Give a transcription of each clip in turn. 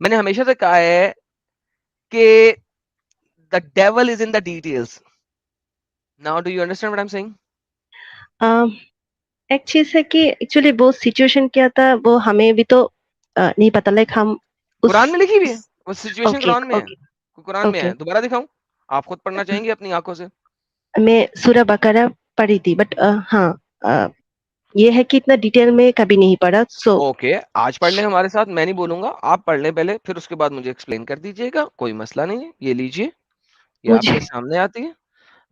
मैंने हमेशा से कहा है कि the devil is in the details. Now do you understand what I'm saying? एक चीज है कि एक्चुअली वो सिचुएशन क्या था वो हमें भी तो नहीं पता, लाइक हम कुरान में लिखी हुई है उस वो सिचुएशन, ओके कुरान में है, ओके कुरान में है, ओके दोबारा दिखाऊं? आप खुद पढ़ना चाहेंगे अपनी आंखों से? मैं सूरह बकरा पढ़ी थी, बट हाँ, अ, ये है कि इतना डिटेल में कभी नहीं पढ़ा, सो ओके, आज पढ़ लें हमारे साथ, मैं नहीं बोलूंगा, आप पढ़ लें पहले, फिर उसके बाद मुझे एक्सप्लेन कर दीजिएगा, कोई मसला नहीं है। ये लीजिए, ये मुझे आपके सामने आती है,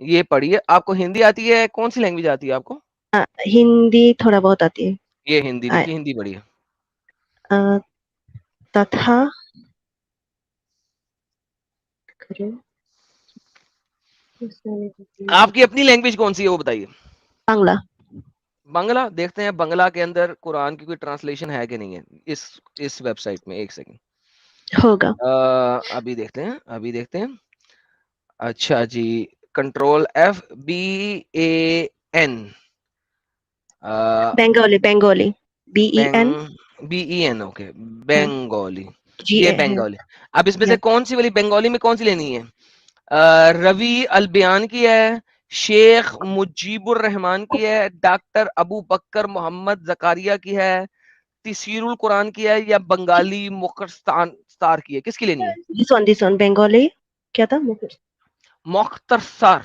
ये पढ़िए। आपको हिंदी आती है? कौन सी लैंग्वेज आती है आपको? हिंदी थोड़ा बहुत आती है। ये हिंदी आ, लिखी, हिंदी पढ़िए। अ, तथा करो, आपकी अपनी लैंग्वेज कौन सी है वो बताइए। बांग्ला। बांग्ला? देखते हैं बांग्ला के अंदर कुरान की कोई ट्रांसलेशन है कि नहीं है इस वेबसाइट में। एक सेकंड, होगा। अभी देखते हैं, अभी देखते हैं। अच्छा जी, control F, BAN, Bengali, Bengali, BEN BEN, okay, Bengali. जी ये ए है। बंगाली। अब इसमें से या कौन सी वाली बंगाली में कौन सी लेनी है? रवि अल बयान की है, शेख मुजीबुर रहमान की है, डॉक्टर अबू बकर मोहम्मद जकारिया की है, तसीरुल कुरान की है, या बंगाली मुख्तार स्तार की है? किसकी लेनी है? दिस वन बंगाली क्या था? मुख्तसर,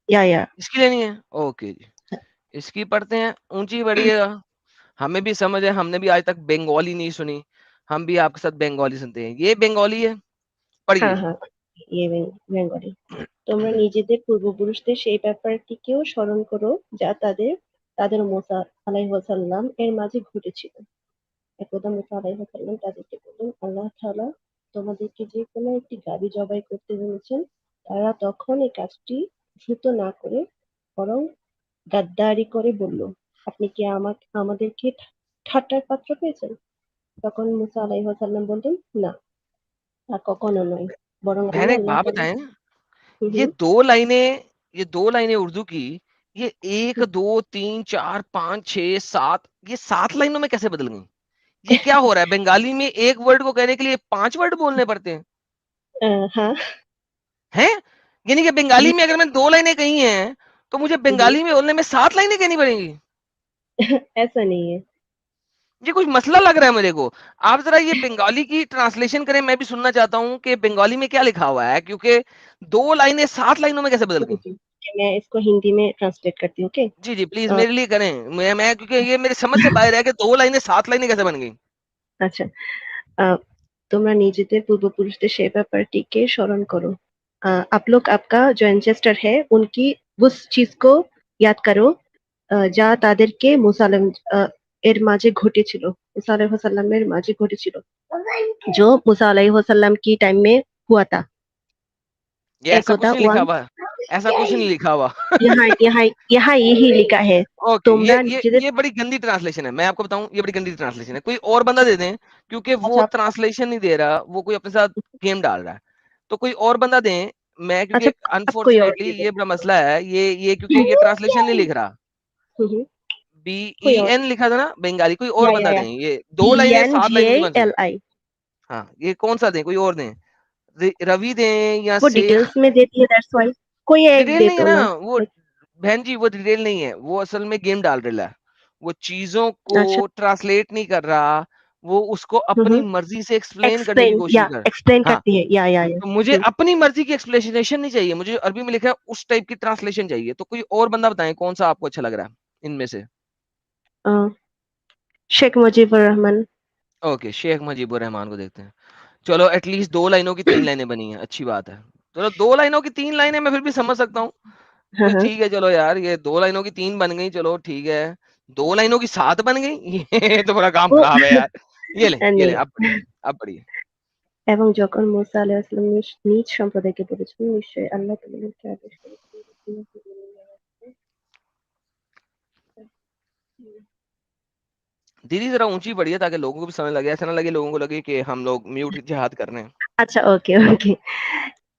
या इसकी लेनी है? ओके जी, इसकी पढ़ते हैं। ऊंची बढ़िएगा, हमें भी समझ है, हमने भी आज तक बंगाली नहीं सुनी, हम भी आपके साथ बंगाली सुनते हैं। ये बंगाली है, হ্যাঁ पढ़िए। হ্যাঁ ইয়ে বেঙ্গলি। তোমরা নিজেদের পূর্বপুরুষদের সেই ব্যাপারটিকেও স্মরণ করো যা তাদের মুসা আলাইহিসসালাম এর মাঝে ঘটেছিল। একদা মুসা আলাইহিসসালাম তাদেরকে বললেন, আল্লাহ তাআলা তোমাদেরকে যে কোনো একটি গাভী জবাই করতে বলেছেন। তারা তখন এই কাজটি দ্রুত না করে বরং গাদ্দারি করে বলল, আপনি কি আমাদেরকে ঠাট্টার পাত্র পেয়েছেন? তখন মুসা আলাইহিসসালাম বললেন, না, তা কখনো নয়, বরং আমি बहन एक আল্লাহ बात তাআলা। बताएं, হুম ये হুম दो लाइनें, ये दो लाइनें उर्दू की, ये एक दो तीन चार पांच छह सात, ये 7 लाइनों में कैसे बदल गई? ये क्या हो रहा है? बंगाली में एक वर्ड को कहने के लिए 5 वर्ड बोलने पड़ते हैं? हाँ। हैं? यानी कि ये बंगाली में अगर मैं 2 लाइनें कही हैं, तो मुझे हम्म, बंगाली में बोलने में 7 लाइनें कहनी पड़ेंगी? ऐसा नहीं है। ये कुछ मसला लग रहा है मेरे को। आप जरा ये बंगाली की ट्रांसलेशन करें, मैं भी सुनना चाहता हूँ कि बंगाली में क्या लिखा हुआ है, क्योंकि 2 लाइनें 7 लाइनों में कैसे बदल जी गई? जी, मैं इसको हिंदी में ट्रांसलेट करती हूँ, ओके। जी जी, प्लीज मेरे लिए करें। मैं क्योंकि ये मेरी समझ से बाहर है कि 2 लाइनें 7 लाइनें कैसे बन गई। আচ্ছা, আহ, তোমরা নিজেদের পূর্বপুরুষদের সেই ব্যাপারটিকে স্মরণ করো। आप लोग आपका जो एंसेस्टर है उनकी उस चीज को याद करो, যা তাদেরকে মুসা এর মাঝে ঘটেছিল, মুসা আলাইহিসসালামের মাঝে ঘটেছিল, जो मूसा अलैहिस्सलाम की टाइम में हुआ था। ये एक ऐसा होता कुछ नहीं लिखा वन, हुआ, ऐसा कुछ नहीं लिखा हुआ। यहाँ यहाँ यहाँ यही लिखा है। ओके, ये তোমরা ये নিজেদের ये बड़ी गंदी ट्रांसलेशन है, मैं आपको बताऊं, ये बड़ी गंदी ट्रांसलेशन है। कोई और बंदा दे दें, क्योंकि वो আচ্ছা ट्रांसलेशन नहीं दे रहा, वो कोई अपने साथ गेम डाल रहा है। तो कोई और बंदा दें। मैं क्योंकि আচ্ছা आप कोई और अनफॉर्चुनेटली दे दो। ये बड़ा मसला है, ये क्योंकि ये ट्रांसलेशन नहीं लिख रहा। हम्म, बी ई कोई और, एन लिखा था ना बंगाली, कोई और बंदा या दें। ये बी 2 लाइनें एन सात जी लाइनों ए की कौन सी? एल आई हाँ, ये कौन सा दें, कोई और दें। रवि दें या वो शेख? डिटेल्स में देती है, दैट्स व्हाई कोई एक डिटेल दे नहीं है दो ना ना। वो, बहन जी, वो डिटेल नहीं है, वो असल में गेम डाल रहा है। वो चीजों को अच्छा। ट्रांसलेट नहीं कर रहा, वो उसको अपनी मर्जी से एक्सप्लेन करने की एक्सप्लेन, कोशिश या कर। एक्सप्लेन हाँ, करती है, या तो मुझे अपनी मर्जी की एक्सप्लेनेशन नहीं चाहिए, मुझे अरबी में लिखा है उस टाइप की ट्रांसलेशन चाहिए। तो कोई और बंदा बताएं कौन सा आपको अच्छा लग रहा है इनमें से। शेख मुजीबुर रहमान। ओके, शेख मुजीबुर रहमान को देखते हैं। चलो, एटलीस्ट 2 लाइनों की 3 लाइनें बनी हैं, अच्छी बात है। चलो, 2 लाइनों की 3 लाइनें मैं फिर भी समझ सकता हूँ। हाँ तो हाँ। ठीक है, चलो यार, ये 2 लाइनों की 3 बन गई, चलो ठीक है। 2 लाइनों की 7 बन गई, ये तो बड़ा काम वो खराब है यार। ये ले, नहीं, अब पढ़िए, अब पढ़िए। এবং যখন মুসা আলাইহিস সালাম নিজ সম্প্রদায়কে বলেছিলেন, নিশ্চয়ই আল্লাহ তোমাদেরকে আদেশ করেছেন যে তোমরা दीदी जरा ऊंची पढ़िए ताकि लोगों को भी समझ लगे, ऐसा ना लगे लोगों को लगे कि हम लोग म्यूट जिहाद कर रहे हैं। আচ্ছা, ওকে ওকে।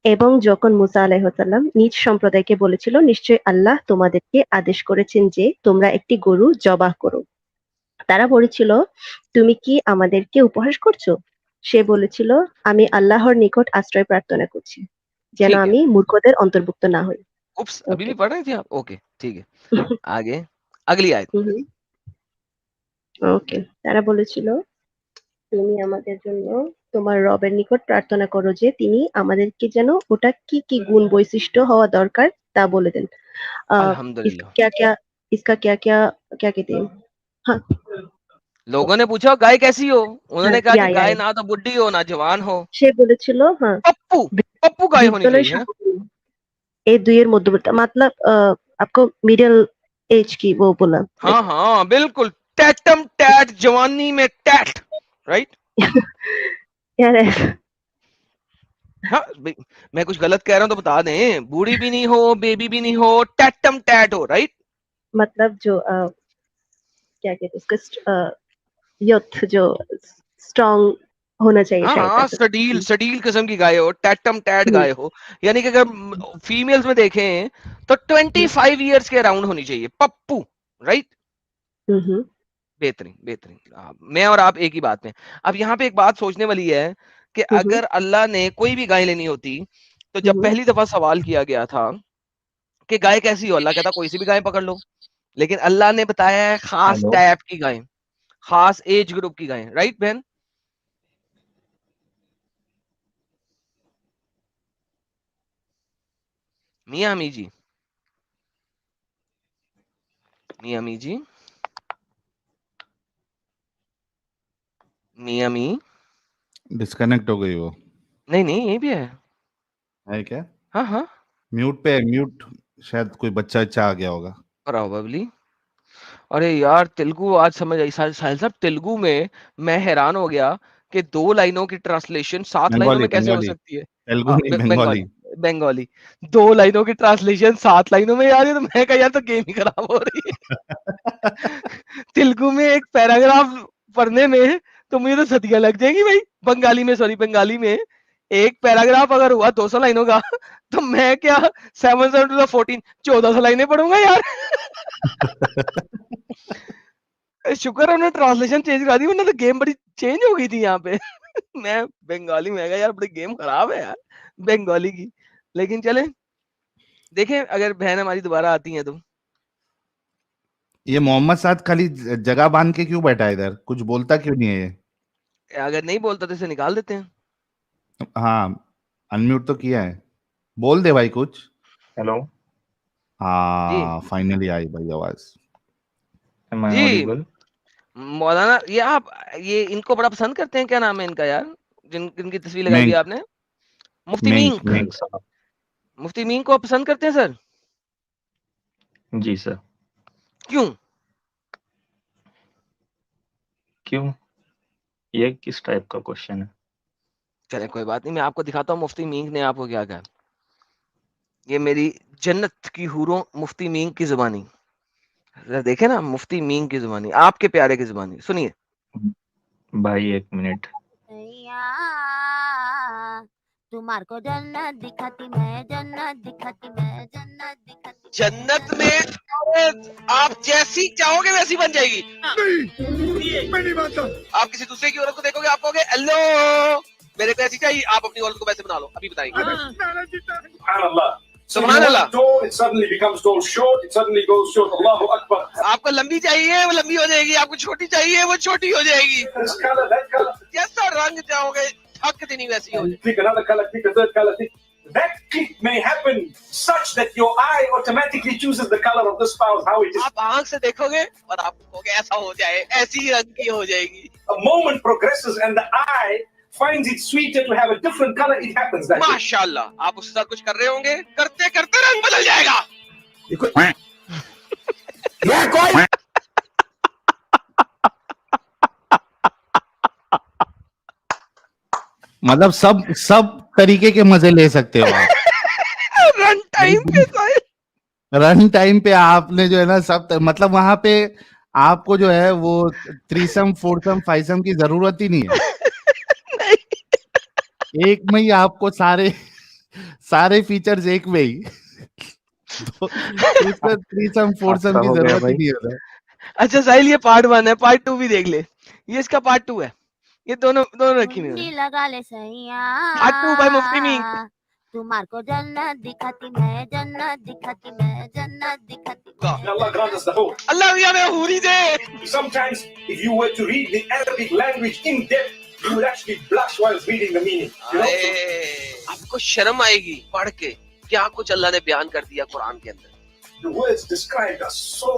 এবং যখন মুসা আলাইহিসসালাম নিজ সম্প্রদায়কে বলেছিল, নিশ্চয়ই আল্লাহ তোমাদেরকে আদেশ করেছেন যে তোমরা একটি গরু জবাহ করো। তারা বলেছিল, তুমি কি আমাদেরকে উপহাস করছো? সে বলেছিল, আমি আল্লাহর নিকট আশ্রয় প্রার্থনা করছি যেন ठीक है। আমি মূর্খদের অন্তর্ভুক্ত না হই। उप्स, अभी ওকে। भी पढ़ रही थी आप? ओके, ठीक है। आगे, अगली आयत। ওকে, তারা বলেছিল, তুমি আমাদের জন্য তোমার রবের নিকট প্রার্থনা করো যে তিনি আমাদেরকে যেন ওটা কি কি গুণ বৈশিষ্ট্য হওয়া দরকার তা বলে দেন। इसका अल्हम्दुलिल्लाह। क्या क्या इसका क्या क्या क्या कहते हैं? हाँ, लोगों ने पूछा गाय कैसी हो? उन्होंने कहा कि या गाय ना तो बुड्ढी हो ना जवान हो, সে বলেছিল, হ্যাঁ, पप्पू, पप्पू गाय होनी বিদ্যালয় चाहिए है। সমাপনী এই দুইয়ের মধ্যবর্তী मतलब आपको मिडिल एज की वो बोला हाँ हाँ बिल्कुल, टैटम टैट, जवानी में टैट, राइट। यार हाँ मैं कुछ गलत कह रहा हूँ तो बता दें, बूढ़ी भी नहीं हो, बेबी भी नहीं हो, टैटम टैट हो, राइट। मतलब जो क्या कहते हैं उसका यूथ जो स्ट्रांग होना चाहिए हाँ शायद हाँ, ऐसा। सडील सडील किस्म की गाय हो, टैटम टैट गाय हो। यानी कि अगर फीमेल्स में देखें तो 25 इयर्स के अराउंड होनी चाहिए, पप्पू, राइट। बेहतरीन बेहतरीन। मैं और आप एक ही बात में। अब यहाँ पे एक बात सोचने वाली है कि अगर अल्लाह ने कोई भी गाय लेनी होती तो जब पहली दफा सवाल किया गया था कि गाय कैसी हो, अल्लाह कहता कोई सी भी गाय पकड़ लो, लेकिन अल्लाह ने बताया है खास टाइप की गाय, खास एज ग्रुप की गाय, राइट बहन। मियां अमी जी, मियां अमी जी, मियां अमी, डिस्कनेक्ट हो गई वो। नहीं नहीं यही भी है क्या? हाँ हाँ, म्यूट पे है, म्यूट, शायद कोई बच्चा अच्छा आ गया होगा। प्रोबेबली। अरे यार तेलुगु आज समझ आई साहिल साहब, तेलुगु में मैं हैरान हो गया कि 2 लाइनों की ट्रांसलेशन 7 लाइनों बंगाली में कैसे हो बंगाली सकती है। तेलुगु नहीं, बंगाली, बंगाली। बंगाली 2 लाइनों की ट्रांसलेशन 7 लाइनों में यार, ये तो मैं कहा यार तो गेम ही खराब हो रही है। तेलुगु में एक पैराग्राफ पढ़ने में तो मुझे तो सदियां लग जाएंगी भाई। बंगाली में, सॉरी बंगाली में एक पैराग्राफ अगर हुआ 200 लाइनों का तो मैं क्या 7 7 टू 14 1400 लाइनें पढ़ूंगा यार। शुक्र है उन्होंने ट्रांसलेशन चेंज करा दी, वरना तो गेम बड़ी चेंज हो गई थी यहाँ पे। मैं बंगाली में यार बड़ी गेम खराब है यार बंगाली की। लेकिन चले देखें अगर बहन हमारी दोबारा आती हैं तो। ये मोहम्मद साद खाली जगह बांध के क्यों बैठा है इधर, कुछ बोलता क्यों नहीं है ये? अगर नहीं बोलता तो इसे निकाल देते हैं। हाँ, अनम्यूट तो किया है, बोल दे भाई कुछ। हेलो हाँ, फाइनली आई भाई आवाज। एम आई जी ऑडिबल? मौलाना, ये आप ये इनको बड़ा पसंद करते हैं, क्या नाम है इनका यार, जिनकी तस्वीर लगाई हुई है मिंक आपने? मुफ्ती मिंक मींक। मिंक साहब मुफ्ती मींक को आप पसंद करते हैं सर? जी सर। क्यों? क्यों, ये किस टाइप का क्वेश्चन है? चले कोई बात नहीं, मैं आपको दिखाता हूँ मुफ्ती मींक ने आपको क्या कहा। ये मेरी जन्नत की हूरों मुफ्ती मींक की जुबानी, जरा देखे ना, मुफ्ती मींक की जुबानी, आपके प्यारे की जुबानी सुनिए। भाई एक मिनट। तुम्हारे को जन्नत दिखाती मैं, जन्नत दिखाती मैं, जन्नत दिखाती। जन्नत में आप जैसी चाहोगे वैसी बन जाएगी। नहीं, मैं नहीं मानता। आप किसी दूसरे की औरत को देखोगे, आप कहोगे हेलो मेरे को ऐसी चाहिए, आप अपनी औरत को वैसे बना लो, अभी बताएंगे। Subhanallah. So Subhanallah. you want tall, it suddenly becomes tall. Short, it suddenly goes short. Allahu Akbar. आपको लंबी चाहिए वो लंबी हो जाएगी, आपको छोटी चाहिए वो छोटी हो जाएगी, This color, that color. जैसा रंग चाहोगे हक देनी वैसी हो जाएगी। Pick another color, pick a third color. That click may happen such that your eye automatically chooses the color of the spouse, how it is. आप आंख से देखोगे और आप कहोगे ऐसा हो जाए, ऐसी रंग की हो जाएगी। A moment progresses and the eye finds it sweeter to have a different color. It happens that way. माशाल्लाह, आप उसके साथ कुछ कर रहे होंगे, करते करते रंग बदल जाएगा। मतलब सब तरीके के मजे ले सकते हो आप। रन टाइम पे साहिल। रन टाइम पे आपने जो है ना सब मतलब वहां पे आपको जो है वो थ्रीसम फोरसम फाइसम की जरूरत ही नहीं है। एक में ही आपको सारे फीचर्स एक में ही। तो थ्रीसम फोरसम की हो गया जरूरत ही भाई। नहीं है। अच्छा साहिल, ये पार्ट 1 है, पार्ट 2 भी देख ले, ये इसका पार्ट 2 है। ये दोनों रखी हुई मुंडी है। लगा ले सैया, खाटू भाई मुफ्ती में तुम्हार को जन्नत दिखाती मैं, जन्नत दिखाती मैं, जन्नत दिखाती May मैं, Allah grant us the hope. अल्लाह मियां में हूरी दे। Sometimes, if you were to read the Arabic language in depth, you would actually blush while reading the meaning. You know? आपको शर्म आएगी पढ़ के क्या कुछ अल्लाह ने बयान कर दिया कुरान के अंदर। The words described are so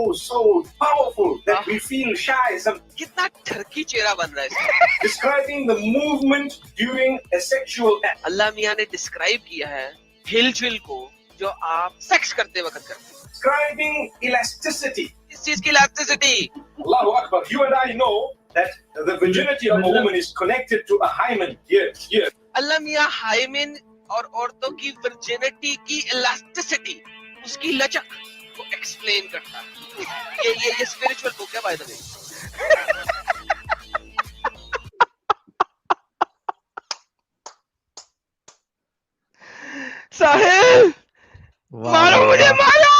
powerful that we feel shy. कितना ठरकी चेहरा बन रहा है इसका। Describing the movement during a sexual act. अल्लाह मियां ने डिस्क्राइब किया है हिलजुल को जो आप सेक्स करते वक्त करते हैं। Describing elasticity. इस चीज की elasticity. Allahu Akbar. You and I know that the virginity of a woman is connected to a hymen. Here. Allah मियां हाइमेन और औरतों की वर्जिनिटी की इलास्टिसिटी, उसकी लचक को एक्सप्लेन करता है। ये स्पिरिचुअल बुक है बाय द वे। साहिल मारो मुझे, मारो।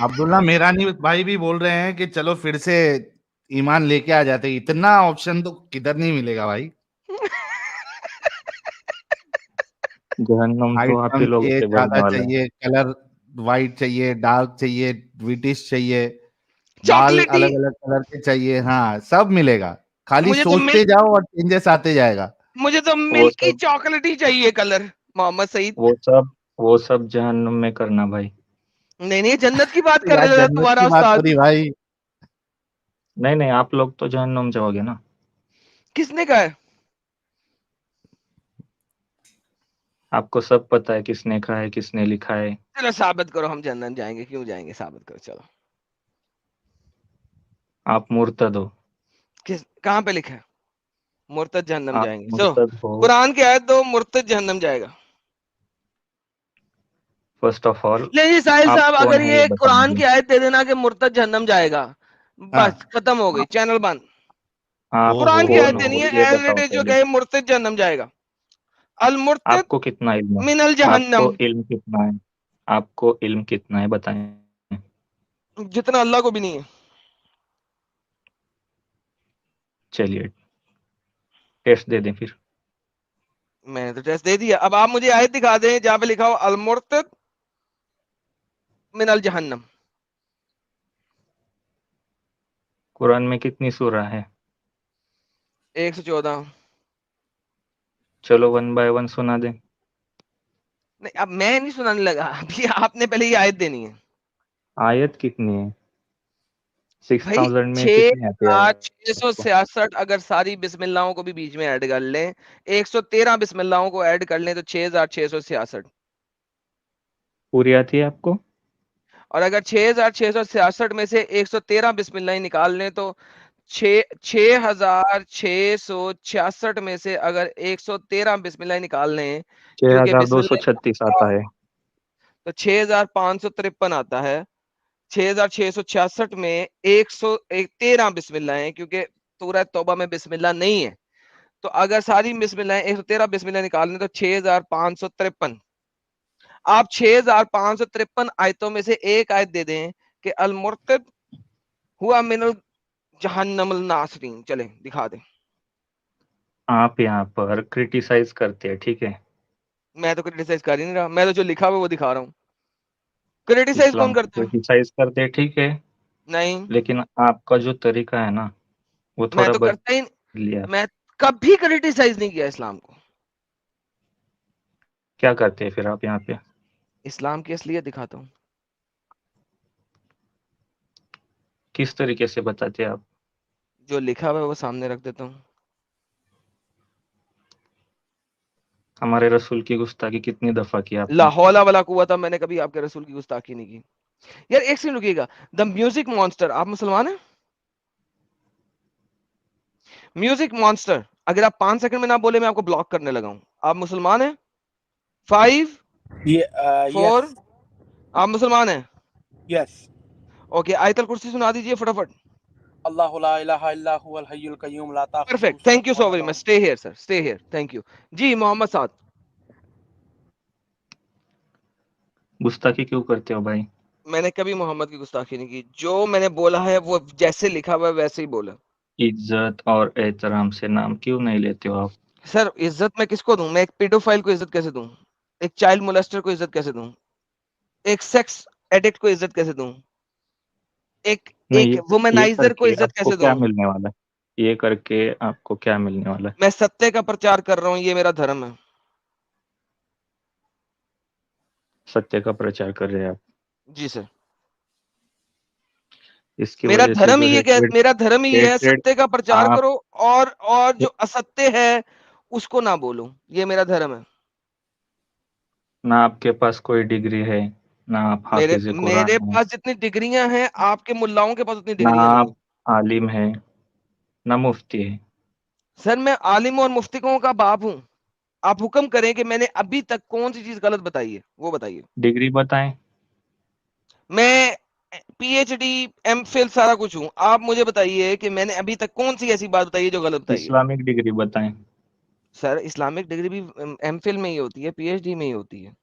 अब्दुल्ला मेरानी भाई भी बोल रहे हैं कि चलो फिर से ईमान लेके आ जाते। इतना ऑप्शन तो किधर नहीं मिलेगा भाई। जहन्नम तो आप ही लोगों चाहिए, से बनने ज्यादा वाला है। चाहिए, कलर व्हाइट चाहिए, डार्क चाहिए, ब्रिटिश चाहिए, बाल चॉकलेटी। अलग अलग कलर के चाहिए। हाँ, सब मिलेगा, खाली मुझे तो सोचते जाओ और चेंजेस आते जाएगा। मुझे तो मिल्की चॉकलेटी चाहिए कलर। मोहम्मद सईद वो सब जहन्नम में करना भाई। नहीं जन्नत की बात कर यार रहे थे जन्नत तुम्हारा की बात उस्ताद। करी भाई। नहीं आप लोग तो जहन्नम जाओगे ना। किसने कहा है? आपको सब पता है किसने कहा है, किसने लिखा है। चलो साबित करो हम जन्नत जाएंगे। क्यों जाएंगे? साबित करो चलो। आप मुर्तद हो। किस कहाँ पे लिखा है मुर्तद जहन्नम आप जाएंगे? सो मुर्तद हो। कुरान की आयत दो, मुर्तद जहन्नम जाएगा। फर्स्ट ऑफ ऑल नहीं जी साहिल आप साहब, कौन अगर है ये ये कुरान बताइए। की आयत दे देना कि मुर्तद जहन्नम जाएगा, बस खत्म हो गई, चैनल बंद। आप कुरान की ओहो। आयत कौन देनी हो है ये एज बताओ इट इज जो पहले। कहे मुर्तद जहन्नम जाएगा। अल मुर्तद आपको कितना इल्म है? मिनल जहन्नम, आपको इल्म कितना है? आपको इल्म कितना है बताएं। जितना अल्लाह को भी नहीं है। चलिए टेस्ट दे दें फिर। मैंने तो टेस्ट दे दिया। अब आप मुझे आयत दिखा दें जहां पे लिखा हो अल मुर्तद मिनल जहन्नम। कुरान में कितनी सूरा है? 114। चलो 1 बाय 1 सुना दें। नहीं अब मैं नहीं सुनाने लगा, अभी आपने पहले ये आयत देनी है। आयत कितनी है? भाई 6000 में कितनी आती है? 6,666 अगर सारी बिस्मिल्लाहों को भी बीच में ऐड कर लें, 113 बिस्मिल्लाहों को ऐड कर लें तो 6,666। पूरी आती है आपको? और अगर 6,666 में से 113 बिस्मिल्लाह निकाल लें तो 6,666 में से अगर 113 बिस्मिल्लाह निकाल लें, क्योंकि बिस्मिल्लाह 6236 आता है। तो 6,553 आता है। 6,666 में 113 बिस्मिल्लाह है, क्योंकि सूरह तौबा में बिस्मिल्लाह नहीं है। तो अगर सारी बिस्मिल्लाह 113 बिस्मिल्लाह निकाल लें तो 6,553। आप 6,553 आयतों में से एक आयत दे दें कि अल मुर्तद हुआ मिनल जहन्नम अल नासरीन। चले दिखा दें। आप यहाँ पर क्रिटिसाइज करते हैं, ठीक है? मैं तो क्रिटिसाइज कर ही नहीं रहा, मैं तो जो लिखा हुआ वो दिखा रहा हूँ। क्रिटिसाइज कौन करता है? क्रिटिसाइज करते हैं, ठीक है, नहीं, लेकिन आपका जो तरीका है ना वो मैं थोड़ा तो करता ही लिया। मैं कभी क्रिटिसाइज नहीं किया इस्लाम को। क्या करते हैं फिर आप यहाँ पे? इस्लाम की असलियत दिखाता हूँ। किस तरीके से बताते हैं आप? जो लिखा हुआ है वो सामने रख देता हूँ। हमारे रसूल की गुस्ताखी कितनी दफा की आपने? ला हौला वला कुव्वता, मैंने कभी आपके रसूल की गुस्ताखी नहीं की। यार एक सेकंड रुकिएगा। द म्यूजिक मॉन्स्टर, आप मुसलमान हैं? म्यूजिक मॉन्स्टर, अगर आप 5 सेकंड में ना बोले मैं आपको ब्लॉक करने लगा हूं। आप मुसलमान हैं? 5 4 yes, आप मुसलमान हैं? yes. ओके, आयतल कुर्सी सुना दीजिए फटाफट। Allahu la ilaha illa huwal hayyul qayyum la ta'khudhuhu perfect, thank you so very much. Stay here sir, stay here, thank you जी। मोहम्मद साद, गुस्ताखी क्यों करते हो भाई? मैंने कभी मोहम्मद की गुस्ताखी नहीं की। जो मैंने बोला है वो जैसे लिखा हुआ है वैसे ही बोला। इज्जत और एहतराम से नाम क्यों नहीं लेते हो आप? सर इज्जत मैं किसको दूं? मैं एक पेडोफाइल को इज्जत कैसे दूं? एक चाइल्ड मोलेस्टर को इज्जत कैसे दूं? एक सेक्स एडिक्ट को इज्जत कैसे दूं? एक नहीं, एक ये वुमनाइजर को करके इज्जत आपको कैसे क्या दूं? मिलने वाला है? ये करके आपको क्या मिलने वाला है? मैं सत्य का प्रचार कर रहा हूं, ये मेरा धर्म है। सत्य का प्रचार कर रहे हैं आप। जी सर, इसकी मेरा वजह से धर्म जो ही ये हेट्रेड मेरा धर्म ही है, हेट्रेड सत्य का प्रचार आप करो और जो असत्य है उसको ना बोलो, ये मेरा धर्म है। ना आपके पास कोई डिग्री है, ना आप मेरे हाफिज मेरे कुरान हैं, पास जितनी डिग्रियां हैं आपके मुल्लाओं के पास उतनी ना डिग्रियां नहीं आप है। आलिम हैं, ना मुफ्ती है। सर मैं आलिम और मुफ्तिकों का बाप हूं। आप हुक्म करें कि मैंने अभी तक कौन सी चीज गलत बताई है, वो बताइए। डिग्री बताएं। मैं पीएचडी एमफिल सारा कुछ हूं, आप मुझे बताइए कि मैंने अभी तक कौन सी ऐसी बात बताई है जो गलत बताई है। इस्लामिक डिग्री बताएं। सर इस्लामिक डिग्री भी एमफिल में ही होती है, पीएचडी में ही होती है।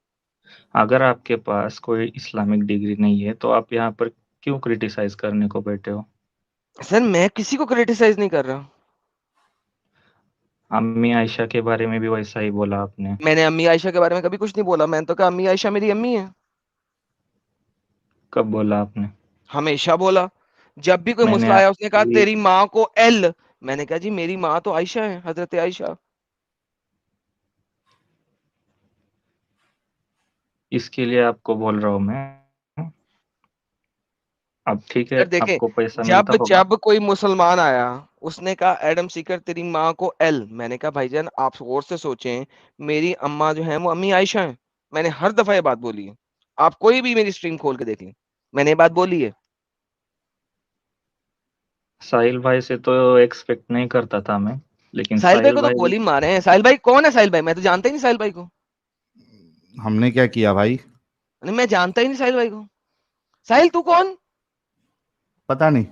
अगर आपके पास कोई इस्लामिक डिग्री नहीं है तो आप यहाँ पर क्यों क्रिटिसाइज करने को बैठे हो? सर मैं किसी को क्रिटिसाइज नहीं कर रहा। अम्मी आयशा के बारे में भी वैसा ही बोला आपने। मैंने अम्मी आयशा के बारे में कभी कुछ नहीं बोला, मैंने तो कहा अम्मी आयशा मेरी अम्मी है। कब बोला आपने? हमेशा बोला। जब भी कोई मैंने मसला आया उसने कहा आपकी तेरी माँ को एल, मैंने कहा जी मेरी माँ तो आयशा है, हजरत आयशा। इसके लिए आपको बोल रहा हूँ मैं। अब ठीक है, सर देखें, आपको पैसा मिलता जब होगा। जब कोई मुसलमान आया उसने कहा एडम सीकर तेरी माँ को एल, मैंने कहा भाईजान आप गौर से सोचें, मेरी अम्मा जो है वो अम्मी आयशा है। मैंने हर दफा ये बात बोली है, आप कोई भी मेरी स्ट्रीम खोल के देख लें, मैंने ये बात बोली है। साहिल भाई से तो एक्सपेक्ट नहीं करता था मैं, लेकिन साहिल भाई साहिल को तो भाई गोली मारे हैं। साहिल भाई कौन है? साहिल भाई मैं तो जानता ही नहीं साहिल भाई को। हमने क्या किया भाई? नहीं, मैं जानता ही नहीं साहिल भाई को। साहिल तू कौन? पता नहीं।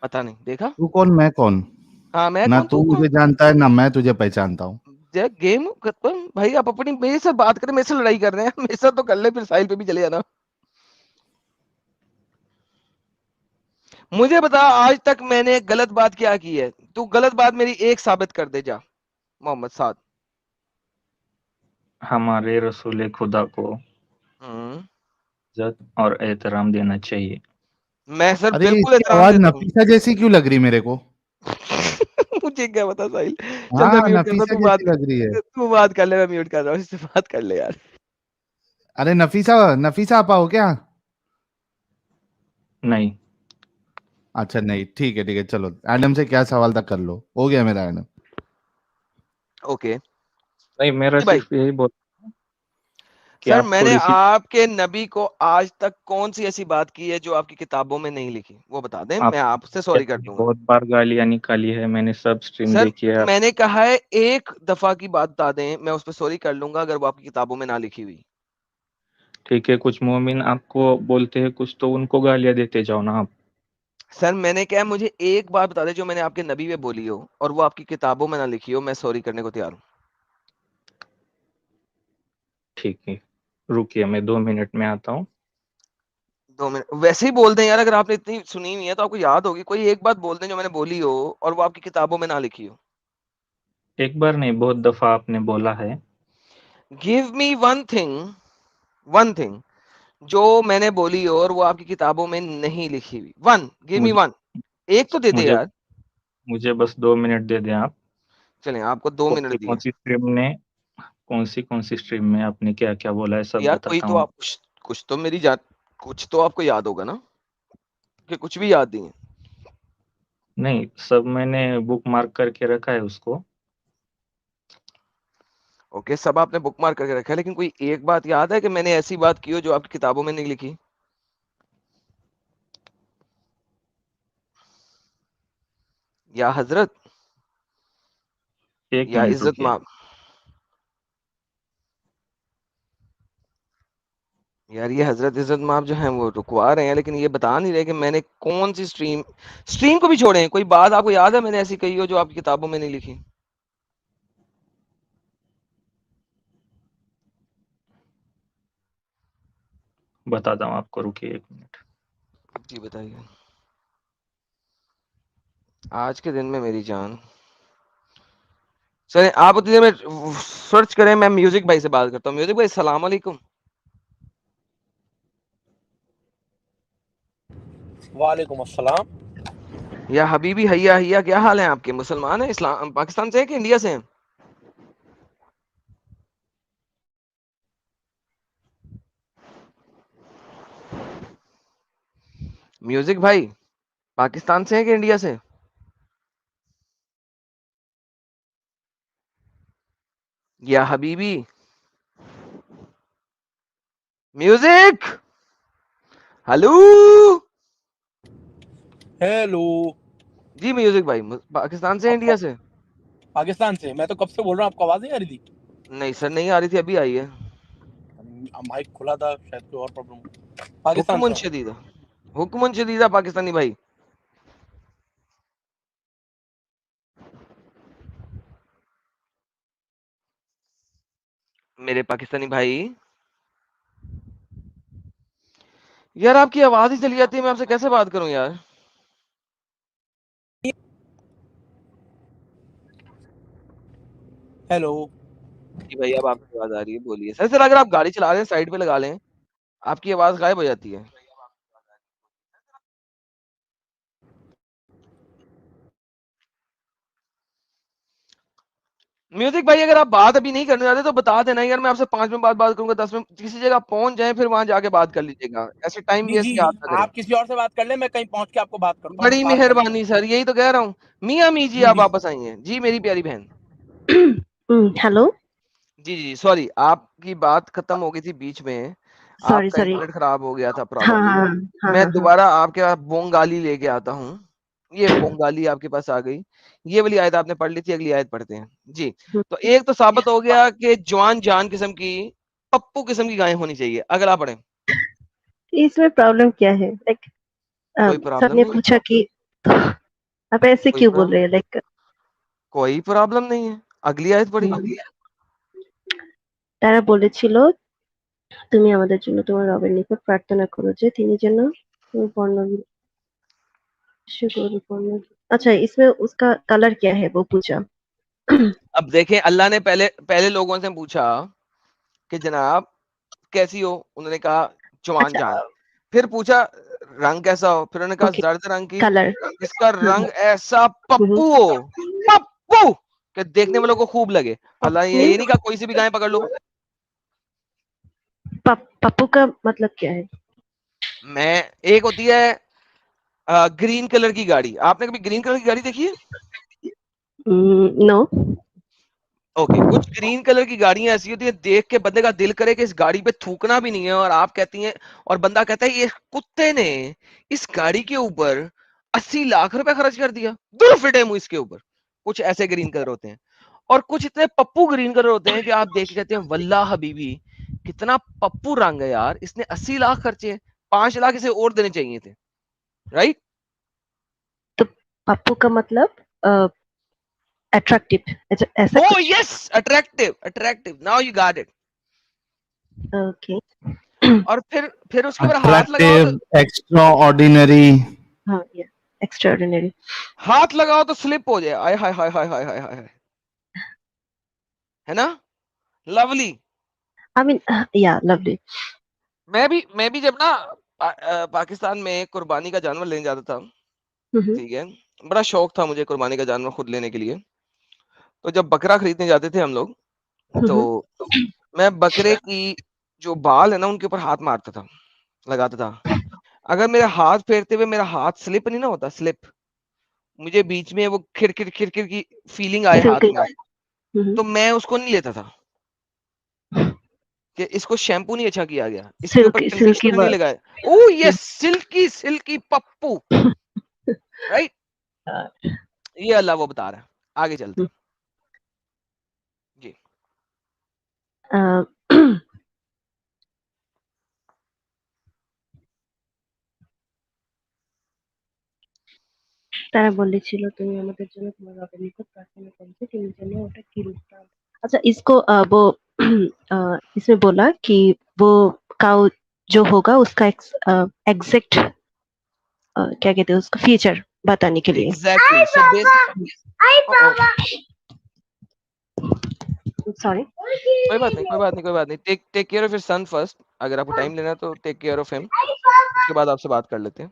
पता नहीं, देखा। तू कौन मैं कौन? हाँ मैं ना कौन तू तू कौन। मुझे जानता है ना मैं तुझे पहचानता हूँ। गेम खत्म भाई, आप अपनी मेरे से बात करें, मेरे से लड़ाई कर रहे हैं, मेरे साथ तो कर ले, फिर साहिल पे भी चले जाना। मुझे बता आज तक मैंने गलत बात क्या की है? तू गलत बात मेरी एक साबित कर दे जा, मोहम्मद साद। हमारे रसूल खुदा को हम्म, इज्जत और एहतराम देना चाहिए। मैं सर अरे बिल्कुल इसकी एहतराम आवाज देता हूँ। नफीसा जैसी क्यों लग रही मेरे को? मुझे क्या बता साहिल। चल मैं हाँ, म्यूट करता हूँ, नफीसा तू बात जैसी लग रही है। तू बात कर ले, मैं म्यूट कर रहा हूँ, इससे बात कर ले यार। अरे नफीसा, नफीसा आपा हो क्या? नहीं, अच्छा नहीं, ठीक है, चलो एडम से क्या सवाल था कर लो, हो गया मेरा एडम। ओके नहीं, मेरा भाई। सिर्फ यही बोल कि सर आप मैंने थोड़ी सी। आपके नबी को आज तक कौन सी ऐसी बात की है जो आपकी किताबों में नहीं लिखी, वो बता दें, मैं आपसे सॉरी कर आपने दूंगा। बहुत बार गालियां निकाली है, मैंने सब स्ट्रीम सर देखी है। मैंने कहा है एक दफा की बात बता दें, मैं उस पर सॉरी कर लूंगा अगर वो आपकी किताबों में ना लिखी हुई। ठीक है, कुछ मोमिन आपको बोलते हैं कुछ, तो उनको गालियां देते जाओ ना आप। सर मैंने क्या है, मुझे एक बात बता दें जो मैंने आपके नबी पे बोली हो और वो आपकी किताबों में ना लिखी हो, मैं सॉरी करने को तैयार हूँ। ठीक है, रुकिए, मैं 2 मिनट में आता हूँ। 2 मिनट वैसे ही बोल दें यार, अगर आपने इतनी सुनी हुई है तो आपको याद होगी, कोई एक बात बोल दें जो मैंने बोली हो और वो आपकी किताबों में ना लिखी हो। एक बार नहीं, बहुत दफा आपने बोला है। गिव मी वन थिंग जो मैंने बोली हो और वो आपकी किताबों में नहीं लिखी हुई। वन, गिव मी मुझे वन। एक तो दे दे मुझे यार। मुझे बस 2 मिनट दे दें आप। चलें आपको 2 मिनट दिए। कौन सी स्ट्रीम में आपने क्या क्या बोला है, सब यार कोई बताता तो हूँ। आप कुछ तो मेरी जान, कुछ तो आपको याद होगा ना, कि कुछ भी याद नहीं है। नहीं, सब मैंने बुक मार्क करके रखा है उसको। ओके सब आपने बुक मार्क करके रखा है, लेकिन कोई एक बात याद है कि मैंने ऐसी बात की हो जो आपकी किताबों में नहीं लिखी? या हजरत, एक या मिनट इज्जत रुकिए। माँ। यार ये हजरत इज्जत माप जो है वो रुकवा रहे हैं, लेकिन ये बता नहीं रहे कि मैंने कौन सी स्ट्रीम को भी छोड़े, कोई बात आपको याद है मैंने ऐसी कही हो जो आपकी किताबों में नहीं लिखी? बताता हूँ आपको, रुकिए 1 मिनट। जी बताइए। آج کے دن میں میری جان سر آپ اتنی دیر میں سرچ کریں, میں میوزک بھائی سے بات کرتا ہوں. میوزک بھائی السلام علیکم. وعلیکم السلام. یا حبیبی حیا حیا, کیا حال ہیں آپ کے؟ مسلمان ہیں, اسلام پاکستان سے ہیں کہ انڈیا سے ہیں؟ میوزک بھائی پاکستان سے ہیں کہ انڈیا سے؟ یا حبیبی میوزک, ہلو ہیلو. جی میوزک بھائی پاکستان سے ہیں انڈیا سے؟ پاکستان سے. میں تو کب سے بول رہا ہوں, آپ کو آواز نہیں آ رہی تھی؟ نہیں سر نہیں آ رہی تھی, ابھی آئی ہے. مائک کھلا تھا, شاید کوئی اور پرابلم. پاکستان حکمن سے. شدیدہ, حکمن شدیدہ پاکستانی بھائی. میرے پاکستانی بھائی یار آپ کی آواز ہی چلی جاتی ہے, میں آپ سے کیسے بات کروں یار؟ ہیلو. جی بھائی اب آپ کی آواز آ رہی ہے, بولیے. سر اگر آپ گاڑی چلا رہے ہیں سائڈ پہ لگا لیں, آپ کی آواز غائب ہو جاتی ہے. میوزک بھائی اگر آپ بات ابھی نہیں کرنے جاتے تو بتا دینا یار, میں آپ سے 5 منٹ بعد بات کروں گا, 10 منٹ کسی جگہ پہنچ جائیں پھر وہاں جا کے بات کر لیجیے گا, ایسے ٹائم جی ویسٹ جی کی عادت نہ کریں. آپ کسی اور سے بات کر لیں, میں کہیں پہنچ کے آپ کو بات کرتا ہوں. بڑی مہربانی سر, یہی تو کہہ رہا ہوں. میاں می جی آپ واپس آئی ہیں جی میری پیاری بہن. ہیلو. جی جی سوری, آپ کی بات ختم ہو گئی تھی بیچ میں, سوری آپ کا سوری. انٹرنیٹ خراب ہو گیا تھا ہاں پرابیبلی. ہاں ہاں میں ہاں. دوبارہ آپ کے پاس بونگالی لے کے آتا ہوں. یہ بونگالی آپ کے پاس آ گئی. یہ والی آیت آپ نے پڑھ لی تھی, اگلی آیت پڑھتے ہیں جی. تو ایک تو ثابت ہو گیا کہ جوان جان قسم کی پپو قسم کی گائیں ہونی چاہیے. اگلا پڑھیں. اس میں پرابلم کیا ہے؟ لائک کوئی سب پرابلم نے نہیں, پوچھا کہ آپ ایسے کوئی کیوں بول رہے ہیں؟ لائک کوئی پرابلم نہیں ہے. اگلی آیت پڑھیے. তারা বলেছিল তুমি আমাদের জন্য তোমার রবের নিকট প্রার্থনা করো যে তিনি যেন তোমার اچھا اس میں اس کا کلر کیا ہے وہ پوچھا. اب دیکھیں اللہ نے پہلے لوگوں سے پوچھا کہ جناب کیسی ہو, انہوں نے کہا جوان اچھا جان. پھر پوچھا رنگ کیسا ہو, پھر انہوں نے کہا اوکے زرد رنگ کی. کلر. اس کا رنگ ایسا پپو ہو, پپو کہ دیکھنے والوں کو خوب لگے. اللہ نے یہ نہیں کہا کوئی سی بھی گائیں پکڑ لو. پپو کا مطلب کیا ہے؟ میں ایک ہوتی ہے گرین کلر کی گاڑی. آپ نے کبھی گرین کلر کی گاڑی دیکھی ہے؟ نو. اوکے, کچھ گرین کلر کی گاڑیاں ایسی ہوتی ہیں دیکھ کے بندے کا دل کرے کہ اس گاڑی پہ تھوکنا بھی نہیں ہے, اور آپ کہتی ہیں, اور بندہ کہتا ہے یہ کتے نے اس گاڑی کے اوپر 80 لاکھ روپے خرچ کر دیا, 2 فٹے منہ اس کے اوپر. کچھ ایسے گرین کلر ہوتے ہیں, اور کچھ اتنے پپو گرین کلر ہوتے ہیں کہ آپ دیکھ کے کہتے ہیں واللہ حبیبی کتنا پپو رنگ ہے یار, اس نے 80 لاکھ خرچے, 5 لاکھ اسے اور دینے چاہیے تھے. رائٹ. تو پپو کا مطلب اٹریکٹیو ایسا Oh کچھ. yes, attractive. Now you got it. Okay. اور پھر اس کے اوپر ہاتھ لگاؤ Attractive, تو extraordinary. ہاں ایکسٹرا آرڈینری. ہاتھ لگاؤ تو سلپ ہو جائے. آئے ہائے ہائے ہائے ہائے ہائے ہائے, ہے نا لولی. آئی مین یا لولی. میں بھی جب نا پاکستان میں قربانی کا جانور لینے جاتا تھا, ٹھیک ہے, بڑا شوق تھا مجھے قربانی کا جانور خود لینے کے لیے. تو جب بکرا خریدنے جاتے تھے ہم لوگ, تو میں بکرے کی جو بال ہے نا ان کے اوپر ہاتھ مارتا تھا, لگاتا تھا. اگر میرا ہاتھ پھیرتے ہوئے میرا ہاتھ سلپ نہیں نہ ہوتا, سلپ, مجھے بیچ میں وہ کھر کی فیلنگ آئے ہاتھ میں, تو میں اس کو نہیں لیتا تھا کہ اس کو شیمپو نہیں اچھا کیا گیا, اس کے اوپر سلکی کنڈیشنر نہیں لگایا. او یہ سلکی پپو. رائٹ, یہ اللہ وہ بتا رہا ہے. آگے چلتے ہیں جی. তারা বলেছিল তুমি আমাদের জন্য তোমার রবের নিকট প্রার্থনা করো যে তিনি যেন ওটা কি রূপ দান. اچھا اس کو وہ اس میں بولا کہ وہ کاؤ جو ہوگا اس کا ایگزیکٹ کیا کہتے ہیں اس کا فیچر बताने के लिए. Exactly. So basically, Sorry. कोई बात नहीं. Take care of your son first. अगर आपको टाइम लेना है तो take care of him. उसके बाद आपसे बात कर लेते हैं.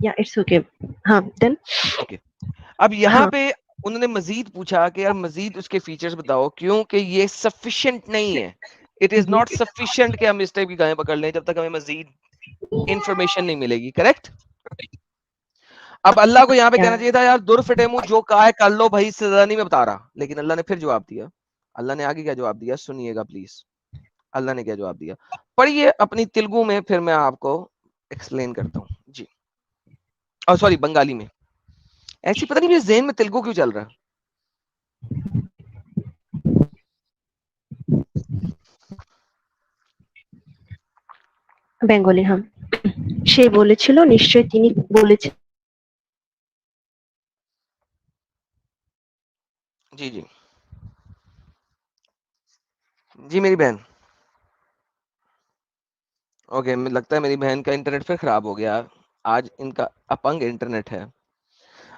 Yeah, it's okay. हाँ, then. Okay. अब यहाँ हाँ. पे उन्होंने मजीद पूछा कि यार मजीद उसके फीचर्स बताओ, क्योंकि ये सफिशिएंट नहीं है. इट इज नॉट सफिशिएंट कि हम इस टाइप की गायें पकड़ लें जब तक हमें मजीद इंफॉर्मेशन नहीं मिलेगी. करेक्ट. अब अल्लाह को यहाँ पे कहना चाहिए था यार दुर फिटे मुंह, जो कहा है कर लो भाई, इससे ज्यादा नहीं मैं बता रहा. लेकिन अल्लाह ने फिर जवाब दिया. अल्लाह ने आगे क्या जवाब दिया सुनिएगा प्लीज. अल्लाह ने क्या जवाब दिया पढ़िए अपनी तेलुगु में, फिर मैं आपको एक्सप्लेन करता हूँ जी. और सॉरी बंगाली में. ऐसी पता नहीं मेरे ज़हन में तेलुगु क्यों चल रहा है. বেঙ্গলি. হ্যাঁ, সে বলেছিল নিশ্চয়ই তিনি বলেছেন. जी जी जी मेरी बहन. ओके, मुझे लगता है मेरी बहन का इंटरनेट फिर खराब हो गया. आज इनका अपंग इंटरनेट है.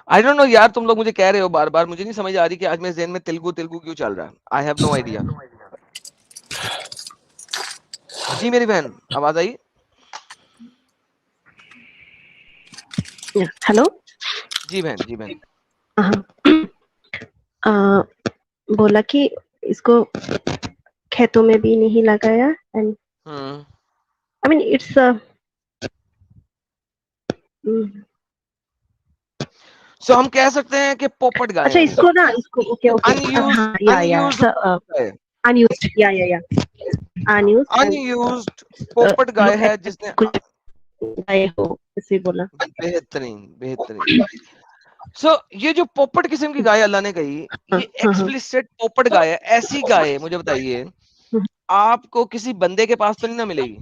आई डोंट नो यार, तुम लोग मुझे कह रहे हो बार बार, मुझे नहीं समझ आ रही कि आज मेरे ज़हन में तेलुगु क्यों चल रहा है. I have no idea. जी मेरी बहन, आवाज आई. हेलो. जी बहन. बोला कि इसको खेतों में भी नहीं लगाया. And I mean it's so हम कह सकते हैं कि पोपट गाय. अच्छा, इसको ना इसको ओके अनयूज्ड पोपट गाय है जिसने गाय हो इसे बोला. बेहतरीन. सो ये जो पोपट किस्म की गाय अल्लाह ने कही, ये एक्सप्लिसिट पोपट गाय है. ऐसी गाय मुझे बताइए आपको किसी बंदे के पास तो नहीं ना मिलेगी,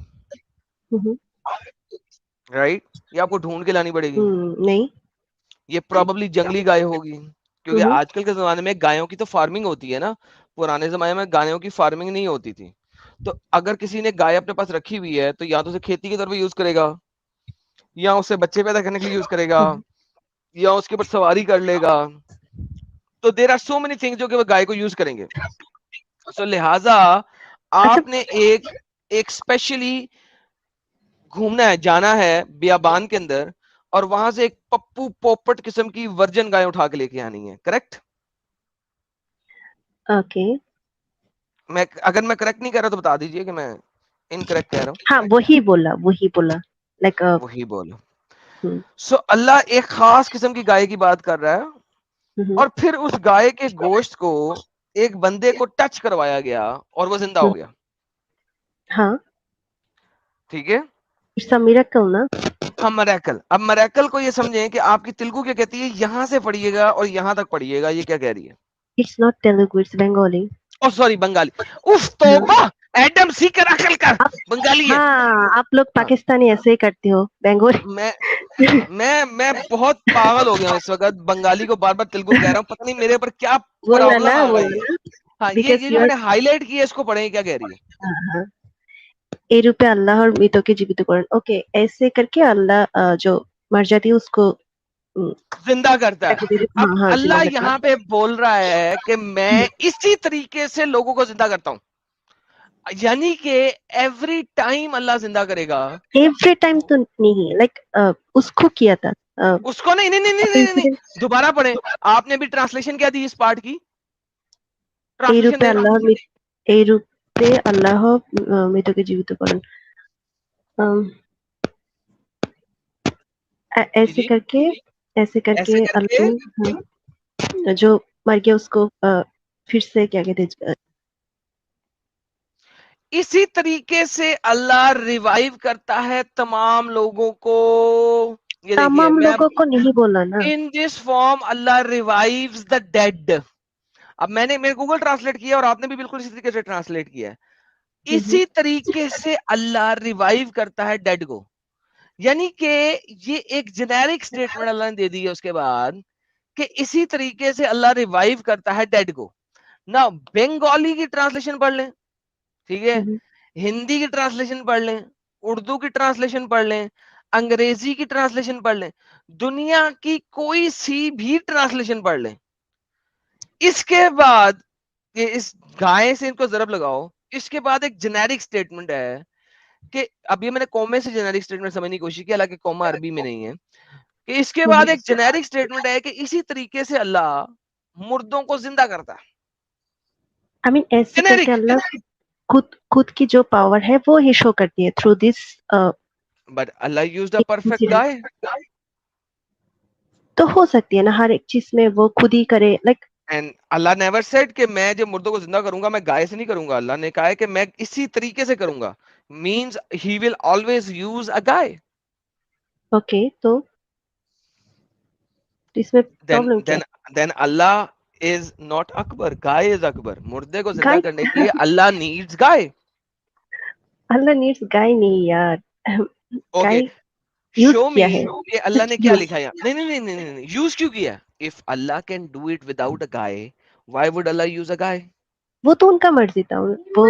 राइट? ये आपको ढूंढ के लानी पड़ेगी. नहीं, ये प्रोबेबली जंगली गाय होगी, क्योंकि आजकल के जमाने में गायों की तो फार्मिंग होती है ना. पुराने जमाने में गायों की फार्मिंग नहीं होती थी. तो अगर किसी ने गाय अपने पास रखी हुई है तो या तो उसे खेती के तौर पे यूज करेगा, या उसे बच्चे पैदा करने के लिए यूज करेगा, या उसके ऊपर सवारी कर लेगा. तो there are so many things जो कि वो गाय को यूज करेंगे. सो लिहाजा आपने एक स्पेशली घूमना है, जाना है बियाबान के अंदर, और वहां से एक पप्पू पोपट किस्म की वर्जन गाय उठा के लेके आनी है. करेक्ट? ओके. अगर मैं करेक्ट नहीं कह रहा तो बता दीजिए कि मैं इनकरेक्ट कह रहा हूँ. हाँ, वही बोला लाइक वही बोलो. सो अल्लाह एक खास किस्म की गाय की बात कर रहा है, और फिर उस गाय के गोश्त को एक बंदे को टच करवाया गया और वो जिंदा हो गया. हाँ, ठीक है. इट्स अ मिरेकल ना. हाँ, मरेकल. अब मरेकल को ये समझें कि आपकी तेलुगु क्या कहती है, यहां से पढ़िएगा और यहां तक पढ़िएगा. ये क्या कह रही है? It's not Telugu, it's Bengali. Oh sorry, Bengali. उफ तौबा, एडम सीकर अकल कर. बंगाली है. हाँ, आप लोग पाकिस्तानी ऐसे ही करते हो. बंगाली. मैं बहुत पागल हो गया हूँ इस वक्त. बंगाली को बार बार तेलुगु कह रहा हूँ. पता नहीं मेरे ऊपर क्या बोला प्रॉब्लम ना, आ बोला गई है. ना. हाँ, ये जो मैंने हाईलाइट किया इसको पढ़ें. क्या कह रही है? हाँ, এই রূপে আল্লাহর মৃতকে জীবিত করেন. ओके, ऐसे करके अल्लाह जो मर जाती है उसको जिंदा करता है. अब हाँ, अल्लाह यहाँ पे बोल रहा है कि मैं इसी तरीके से लोगों को जिंदा करता हूँ. यानी कि एवरी टाइम अल्लाह जिंदा करेगा. एवरी टाइम तो नहीं, लाइक उसको किया था. उसको नहीं. दोबारा पढ़े. आपने भी ट्रांसलेशन क्या दी इस पार्ट की? এই রূপে আল্লাহ মৃতকে জীবিত করেন. ऐसे करके अल्लाह जो मर गया उसको फिर से क्या कहते हैं, इसी तरीके से अल्लाह रिवाइव करता है तमाम लोगों को. ये तमाम लोगों को नहीं बोला ना. In this form Allah revives the dead. अब मैंने गूगल ट्रांसलेट किया और आपने भी बिल्कुल इसी तरीके से ट्रांसलेट किया है. इसी तरीके से अल्लाह रिवाइव करता है डेड को. यानी कि ये एक जेनेरिक स्टेटमेंट अल्लाह ने दे दी है उसके बाद कि इसी तरीके से अल्लाह रिवाइव करता है डेड को. ना बंगाली की ट्रांसलेशन पढ़ लें, ठीक है, हिंदी की ट्रांसलेशन पढ़ लें, उर्दू की ट्रांसलेशन पढ़ लें, انگریزی کی ٹرانسلیشن پڑھ لیں, دنیا کی کوئی سی بھی ٹرانسلیشن پڑھ لیں, اس کے بعد یہ اس گائے سے ان کو ضرب لگاؤ, اس کے بعد ایک جنیرک سٹیٹمنٹ ہے کہ اب یہ میں نے کومے سے جنیرک سٹیٹمنٹ سمجھنے کی کوشش کی, حالانکہ کوما عربی میں نہیں ہے, کہ اس کے بعد ایک جنیرک سٹیٹمنٹ ہے کہ اسی طریقے سے اللہ مردوں کو زندہ کرتا ہے. I mean ایسے کر کے جنیرک. اللہ خود کی جو پاور ہے وہ ہی شو کرتی ہے through this. But Allah used a perfect guy. تو ہو سکتی ہے نا ہر ایک چیز میں وہ خود ہی کرے, like and Allah never said کہ میں جب مردوں کو زندہ کروں گا میں گائے سے نہیں کروں گا, اللہ نے کہا ہے کہ میں اسی طریقے سے کروں گا, means he will always use a guy. Okay تو اس میں پرابلم کیا ہے؟ then Allah is not Akbar, guy is اکبر. مردے کو زندہ گائے کرنے کے لیے اللہ needs گائے. اللہ نیڈس گائے نہیں یار, اوکے گائے یوز شو کیا می ہے. کہ اللہ نے کیا Use. لکھا ہے. نہیں یوز کیوں کیا؟ if Allah can do it without a guy, why would Allah use a guy? وہ تو ان کا مرضی تھا, وہ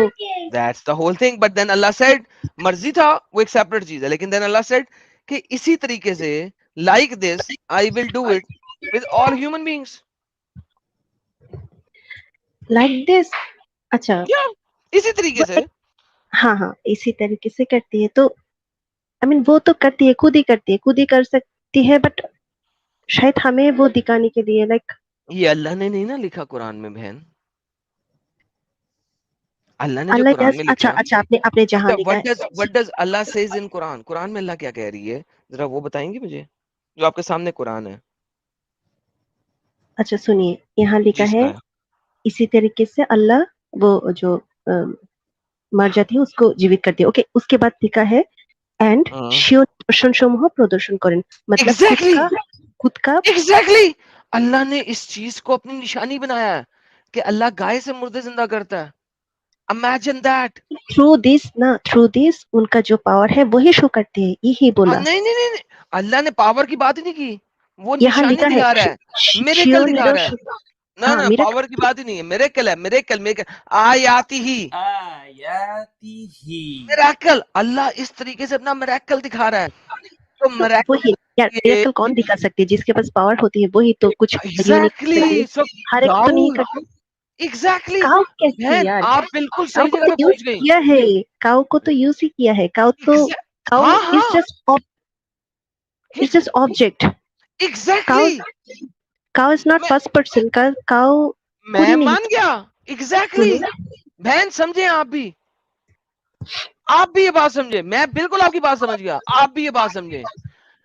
That's the whole thing. But then Allah said, مرضی تھا وہ ایک separate چیز ہے, لیکن then Allah said کہ اسی طریقے سے like this I will do it with all human beings. Like this. اچھا کیا اسی طریقے سے. ہاں ہاں اسی طریقے سے کرتی ہے, تو I mean وہ تو کرتی ہے, خود ہی کر سکتی ہے, بٹ شاید ہمیں وہ دکھانے کے لیے لائک یہ اللہ نے نہیں نا لکھا قرآن میں بہن, اللہ نے جو اللہ قرآن میں لکھا. اچھا آپ نے جہاں لکھا ہے. what does Allah says in قرآن, قرآن میں اللہ کیا کہہ رہی ہے ذرا وہ بتائیں گے مجھے, جو آپ کے سامنے قرآن ہے اچھا سنیے, یہاں لکھا جس ہے کا اسی طریقے سے اللہ وہ جو مر جاتی ہے اس کو جیوت کرتی ہے. اوکے, اس کے بعد لکھا ہے اینڈ শিওর দর্শন সমূহ প্রদর্শন করেন, مطلب خود کا ایگزیکٹلی اللہ نے اس چیز کو اپنی نشانی بنایا ہے کہ اللہ گائے سے مردے زندہ کرتا ہے. Imagine that. تھرو دس ان کا جو پاور ہے وہی شو کرتے ہیں, یہی بولا. نہیں اللہ نے پاور کی بات ہی نہیں کی, وہ یہاں نشانی لکھا ہے دکھا رہا ہے, میریکل دکھا رہا ہے. نہ پاور کی بات ہی نہیں ہے, میریکل ہے, میریکل آیاتی ہی میریکل. اللہ اس طریقے سے اپنا میریکل دکھا رہا ہے. تو وہی یار, میریکل کون دکھا سکتے, جس کے پاس پاور ہوتی ہے وہی تو کچھ ایگزیکٹلی ہر ایک تو نہیں کرتا. ایگزیکٹلی کاؤ کیسے یار, آپ بالکل کاؤ صحیح کو جگہ تو پہ یوز پہنچ گئی. کیا ہے, کاؤ کو تو یوز ہی کیا ہے. کاؤ تو cow is just object. Exactly cow is not first person, cow میں مان گیا. ایگزیکٹلی بہن سمجھے, آپ بھی یہ بات سمجھے, میں بالکل آپ کی بات سمجھ گیا, آپ بھی یہ بات سمجھے.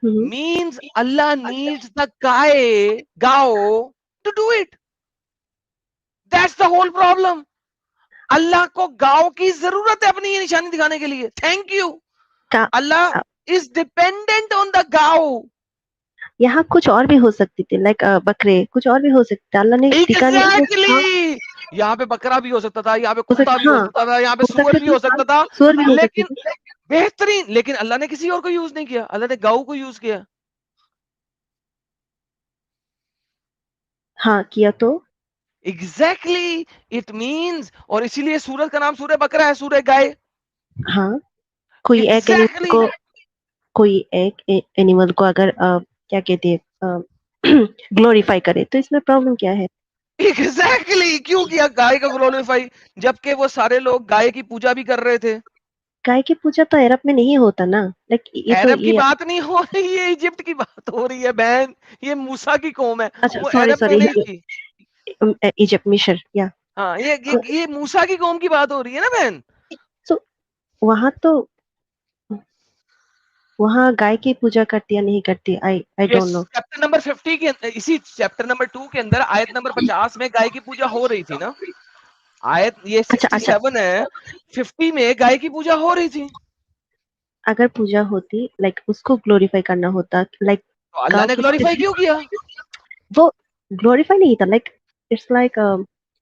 means Allah needs the cow to do it. That's the whole problem. اللہ کو گاؤں کی ضرورت ہے اپنی یہ نشانی دکھانے کے لیے. Thank you. Allah is dependent on the cow. یہاں کچھ اور بھی ہو سکتی تھی, لائک بکرے, کچھ اور بھی ہو سکتا تھا. اللہ نے Exactly. یہاں پہ بکرا بھی ہو سکتا تھا, یہاں پہ کتا بھی ہو سکتا تھا, یہاں پہ سور بھی ہو سکتا تھا, لیکن بہترین, لیکن اللہ نے کسی اور کو یوز نہیں کیا, اللہ نے گاؤں کو یوز کیا. ہاں کیا تو Exactly. It means, اور اسی لیے سورج کا نام سورہ بکرا ہے, سورہ گائے. ہاں کوئی ایک اینیمل کو اگر کیا کہتے ہیں گلوریفائی کرے تو اس میں پرابلم کیا ہے. ایگزیکٹلی کیوں کیا گائے کا گلوریفائی, جبکہ وہ سارے لوگ گائے کی پوجا بھی کر رہے تھے. گائے کی پوجا تو عرب میں نہیں ہوتا نا, لائک یہ تو عرب کی بات نہیں ہو رہی, یہ ایجپٹ کی بات ہو رہی ہے بہن, یہ موسیٰ کی قوم ہے, وہ عرب میں نہیں تھی. ایجپٹ مصر, یا ہاں یہ موسیٰ کی قوم کی بات ہو رہی ہے نا بہن. وہاں گائے کی پوجا کرتی یا نہیں کرتی, I don't know. Chapter number 50 کے اسی چیپٹر نمبر 2 کے اندر آیت نمبر 50 میں گائے کی پوجا ہو رہی تھی نا. آیت یہ 67 ہے, 50 میں گائے کی پوجا ہو رہی تھی. اگر پوجا ہوتی, لائک اس کو گلوریفائی کرنا ہوتا, لائک اللہ نے گلوریفائی کیوں کیا؟ وہ گلوریفائی نہیں تھا, لائک اٹس لائک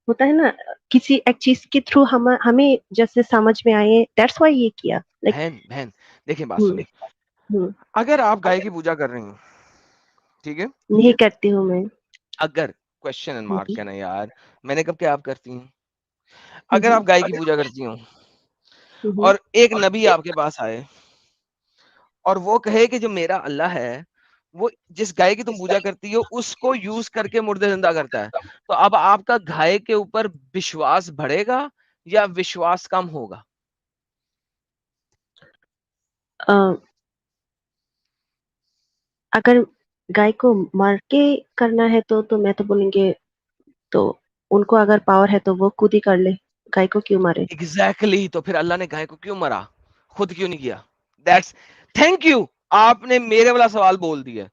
ہوتا ہے نا کسی ایک چیز کے تھرو ہمیں جیسے سمجھ میں آئے, دیٹس وائی یہ کیا. بہن دیکھیں بات سنیں, اگر آپ گائے کی پوجا کر رہی ہیں, ٹھیک ہے, نہیں کرتی ہوں میں, اگر کوشچن اینڈ مارک کہنا یار, میں نے کب کہ آپ کرتی ہیں, اگر آپ گائے کی پوجا کرتی ہوں اور ایک نبی آپ کے پاس آئے اور وہ کہے کہ جو میرا اللہ ہے وہ جس گائے کی تم پوجا کرتی ہو اس کو یوز کر کے مردے زندہ کرتا ہے, تو اب آپ کا گائے کے اوپر وشواس بڑھے گا یا وشواس کم ہوگا؟ اگر گائے کو مار کے کرنا ہے تو میں تو بولیں گے تو ان کو اگر پاور ہے تو وہ خود ہی کر لے, گائے کو کیوں مارے؟ ایگزیکٹلی, تو پھر اللہ نے گائے کو کیوں مرا, خود کیوں نہیں کیا؟ دیٹس, تھینک یو, آپ نے میرے والا سوال بول دیا,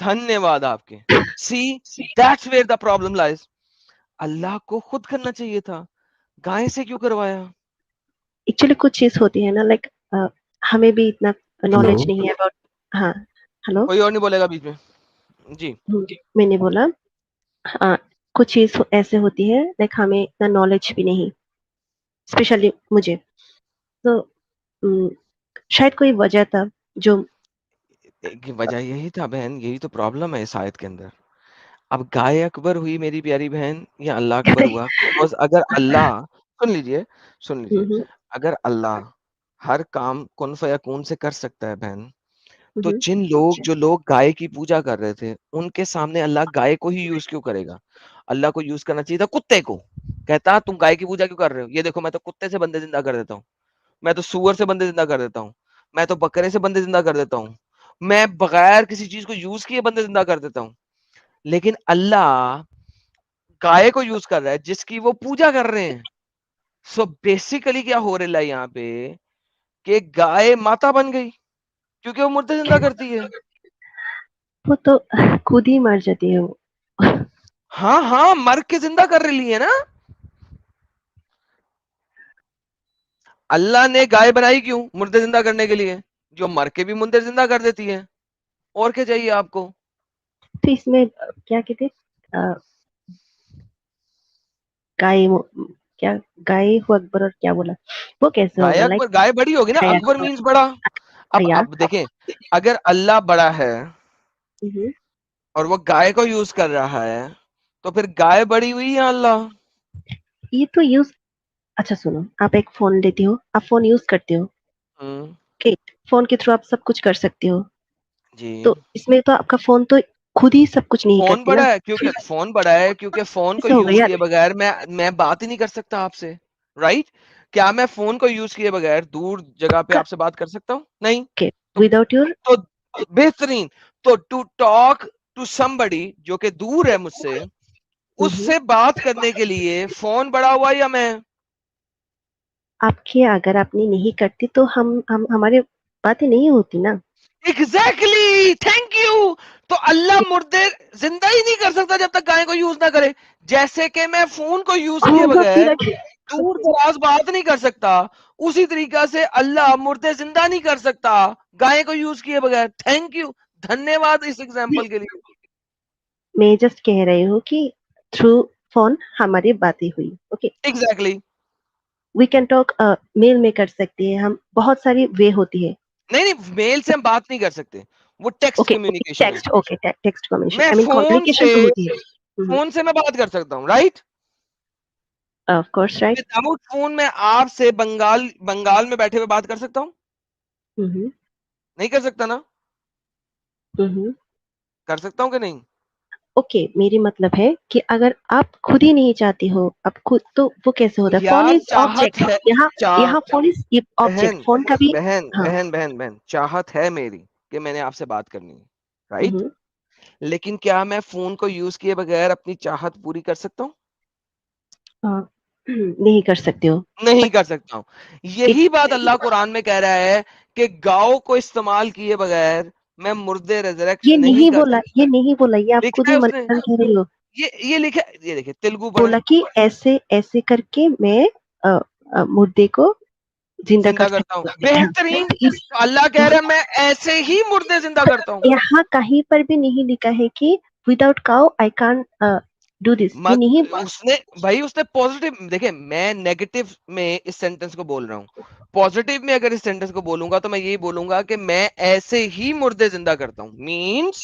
دھنیہ واد آپ کے. See that's where the problem lies. Allah کو خود کرنا چاہیے تھا, گائے سے کیوں کروایا؟ ایکچولی کچھ چیز ہوتی ہے نا, لائک ہمیں بھی اتنا نالج نہیں ہے اباؤٹ. ہاں ہلو, کوئی اور نہیں بولے گا بیچ میں؟ جی میں نے بولا کچھ چیز ایسے ہوتی ہے لائک ہمیں اتنا نالج بھی نہیں, اسپیشلی مجھے تو شاید کوئی وجہ تھا جو وجہ یہی تھا بہن, یہی تو پرابلم ہے اس آیت کے اندر. اب گائے اکبر ہوئی میری پیاری بہن یا اللہ اکبر ہوا؟ بیکاز اگر اللہ, سن لیجئے, اگر اللہ ہر کام کن فیکون سے کر سکتا ہے بہن, تو جن لوگ گائے کی پوجا کر رہے تھے ان کے سامنے اللہ گائے کو ہی یوز کیوں کرے گا؟ اللہ کو یوز کرنا چاہیے تھا کتے کو, کہتا تم گائے کی پوجا کیوں کر رہے ہو, یہ دیکھو میں تو کتے سے بندے زندہ کر دیتا ہوں, میں تو سور سے بندے زندہ کر دیتا ہوں, میں تو بکرے سے بندے زندہ کر دیتا ہوں, میں بغیر کسی چیز کو یوز کیے بندے زندہ کر دیتا ہوں. لیکن اللہ گائے کو یوز کر رہا ہے جس کی وہ پوجا کر رہے ہیں. سو بیسیکلی کیا ہو رہا ہے یہاں پہ کہ گائے ماتا بن گئی کیونکہ وہ مردے زندہ کرتی ہے. وہ تو خود ہی مر جاتی ہے وہ. ہاں مر کے زندہ کر رہی ہے نا. اللہ نے گائے بنائی کیوں؟ مردے زندہ کرنے کے لیے, جو مر کے بھی مردے زندہ کر دیتی ہے. اور کیا چاہیے آپ کو؟ تو اس میں کیا کہتے گائے, کیا گائے ہو اکبر اور کیا بولا, وہ کیسے گائے ہوگا؟ اکبر, گائے بڑی ہوگی نا, اکبر مینز بڑا. اب دیکھیں, اگر اللہ بڑا ہے اور وہ گائے کو یوز کر رہا ہے تو پھر گائے بڑی ہوئی یا اللہ؟ یہ تو یوز, اچھا سنو, آپ ایک فون لیتے ہو, آپ فون یوز کرتے ہو, فون کے تھرو آپ سب کچھ کر سکتے ہو, جی تو اس میں تو آپ کا فون تو خود ہی سب کچھ نہیں فون کرتی نا. بڑا ہے کیونکہ فون کو ایسا ہوگا یوز یار, کیے بغیر میں بات ہی نہیں کر سکتا آپ سے, رائٹ؟ کیا میں فون کو یوز کیے بغیر دور جگہ پہ آپ سے بات کر سکتا ہوں؟ نہیں. وداؤٹ یور, تو بہترین, تو ٹو ٹاک ٹو somebody جو کہ دور ہے مجھ سے, اس سے بات کرنے کے لیے فون بڑا ہوا یا میں؟ آپ کے اگر آپ نے نہیں کرتی تو ہمارے باتیں نہیں ہوتی نا. Exactly, thank you. تو اللہ مردے زندہ ہی نہیں کر سکتا جب تک گائے کو یوز نہ کرے. جیسے کہ میں فون کو یوز کیے ہوگا بغیر پھر دور دراز بات نہیں کر سکتا, اسی طریقہ سے اللہ مردے زندہ نہیں کر سکتا گائے کو یوز کیے بغیر. تھینک یو, دھنیہ واد اس ایگزامپل کے لیے. میں جسٹ کہہ رہی ہوں کہ تھرو فون ہماری باتیں ہوئی. Okay, exactly. We can talk, mail میں کر سکتے ہیں ہم, بہت ساری وے ہوتی ہے. نہیں, میل سے ہم بات نہیں کر سکتے, وہ ٹیکسٹ کمیونیکیشن ہے. ٹیکسٹ کمیونیکیشن, میں آئی مین فون کمیونیکیشن تو ہوتی ہے. فون سے میں بات کر سکتا ہوں, right? Of course, right. Without phone میں آپ سے بنگال میں بیٹھے ہوئے بات کر سکتا ہوں؟ نہیں کر سکتا نا. کر سکتا ہوں کہ نہیں؟ اوکے, میری مطلب ہے کہ اگر آپ خود ہی نہیں چاہتی ہو, آپ خود, تو وہ کیسے ہوتا ہے؟ فون یار از چاہت آبجیکٹ, ہے, یہاں فون از آبجیکٹ, فون کا بھی. بہن چاہت ہے میری کہ میں نے آپ سے بات کرنی ہے, رائٹ؟ لیکن کیا میں فون کو یوز کیے بغیر اپنی چاہت پوری کر سکتا ہوں؟ نہیں کر سکتے ہو. نہیں کر سکتا ہوں. یہی بات اللہ قرآن میں کہہ رہا ہے کہ گاؤں کو استعمال کیے بغیر میں مردے ریزریکٹ یہ نہیں نہیں کر بولا, سکتا. یہ نہیں بولا, یہ آپ خود لکھا ہی ہے اس نے, مطلب کہہ رہی ہو. یہ لکھا, یہ دیکھیں تیلگو پڑھیں, بولا کہ ایسے کر کے میں مردے کو زندہ کر کرتا ہوں. سکتی بہترین. اللہ کہہ رہا ہے میں ایسے ہی مردے زندہ کرتا ہوں. یہاں کہیں پر بھی نہیں لکھا ہے کہ وداؤٹ کاؤ آئی کان ڈو دس, یہ نہیں. اس نے پوزیٹو, دیکھیں میں نیگیٹو میں اس سینٹنس کو بول رہا ہوں, پوزیٹو میں اگر اس سینٹنس کو بولوں گا تو میں یہی بولوں گا کہ میں ایسے ہی مردے زندہ کرتا ہوں, مینس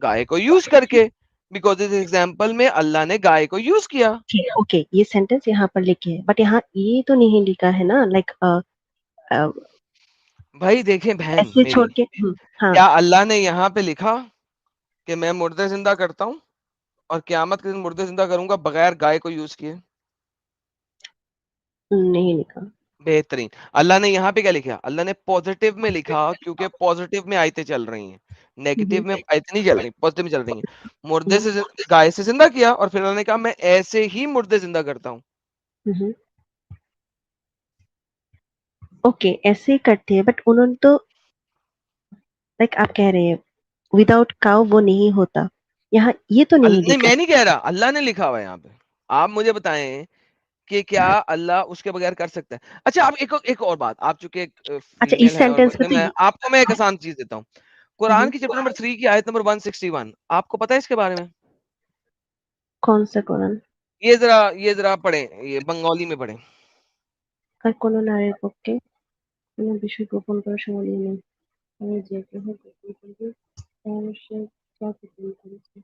گائے کو یوز کر کے, بیکاز اس ایگزامپل میں اللہ نے گائے کو یوز کیا. اوکے, یہ سینٹینس یہاں پر لکھے ہے, بٹ یہاں یہ تو نہیں لکھا ہے نا, لائک भाई देखें बहन ऐसे छोड़ मेरी, के हाँ क्या अल्लाह ने यहाँ पे लिखा कि मैं मुर्दे जिंदा करता हूँ और क्यामत के दिन मुर्दे जिंदा करूंगा बगैर गाय को यूज किए? नहीं लिखा। बेहतरीन। अल्लाह ने यहाँ पे क्या लिखा? अल्लाह ने पॉजिटिव में लिखा, क्योंकि पॉजिटिव में आयतें चल रही हैं, नेगेटिव में आयतें नहीं चल रही, पॉजिटिव में चल रही हैं। मुर्दे से गाय से जिंदा किया और फिर अल्लाह ने कहा मैं ऐसे ही मुर्दे जिंदा करता हूँ। ओके ऐसे ही करते हैं, बट उन्होंने तो लाइक आप कह रहे हैं विदाउट काउ वो नहीं होता, यहाँ ये तो नहीं नहीं लिखा। मैं नहीं कह रहा, अल्लाह ने लिखा हुआ है यहाँ पे। आप मुझे बताएं कि क्या अल्लाह उसके बगैर कर सकता है? अच्छा आप एक और बात, आप चूंकि एक अच्छा इस फीमेल है और सेंटेंस में मर्द, तो मैं आपको मैं एक आसान चीज देता हूँ। कुरान की चैप्टर नंबर 3 की आयत नंबर 161, आपको पता है इसके बारे में? कौन सा कुरान? ये जरा पढ़ें, ये बंगाली में पढ़ें। আর কোনো নারীর পক্ষে কোনো বিষয় গোপন করা সম্ভব নেই, আমি যে কেহ গোপন করবে তাহলে সে যা গোপন করেছে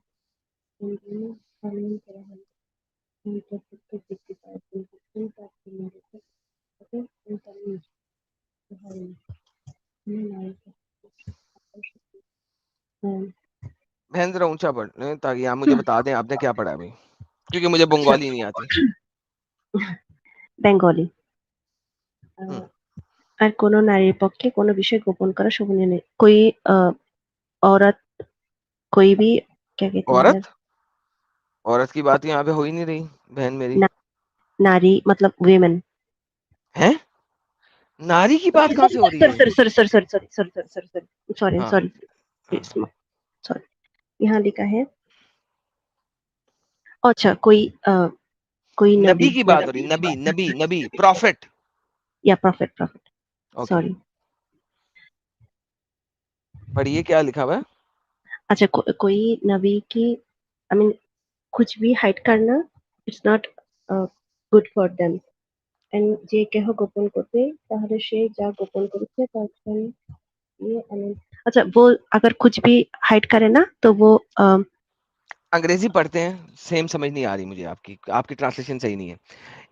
সেই জন্য পালন করা হবে, এবং তার প্রত্যেক ব্যক্তি তার গোপন তার জন্য রেখে থাকে এবং তার নিজ হয় না। কোনো নারীর পক্ষে बहन जरा ऊंचा पढ़ लें ताकि आप मुझे बता दें आपने क्या पढ़ा अभी, क्योंकि मुझे बंगाली नहीं आती। বেঙ্গলি हम्म, আর কোনো নারীর পক্ষে কোনো বিষয় গোপন করা শোভনীয় নেই। कोई औरत कोई भी क्या कहते हैं यार, औरत की बात यहाँ पे हो ही नहीं रही बहन मेरी। ना, नारी मतलब women। है नारी की बात कहाँ से हो रही है? हाँ, हाँ। सॉरी यहाँ लिखा है अच्छा कोई नबी नबी की बात हो रही, नबी नबी नबी प्रॉफिट। या प्रॉफिट ओके सॉरी पढ़िए क्या लिखा हुआ है। अच्छा कोई नबी की आई मीन कुछ भी हाइड करना it's not good for them and যে কেহ গোপন করবে তাহলে সে যা গোপন করেছে তার জন্য ये I mean, अच्छा वो अगर कुछ भी हाइड करे ना तो वो अंग्रेजी पढ़ते हैं, सेम समझ नहीं आ रही मुझे, आपकी ट्रांसलेशन सही नहीं है।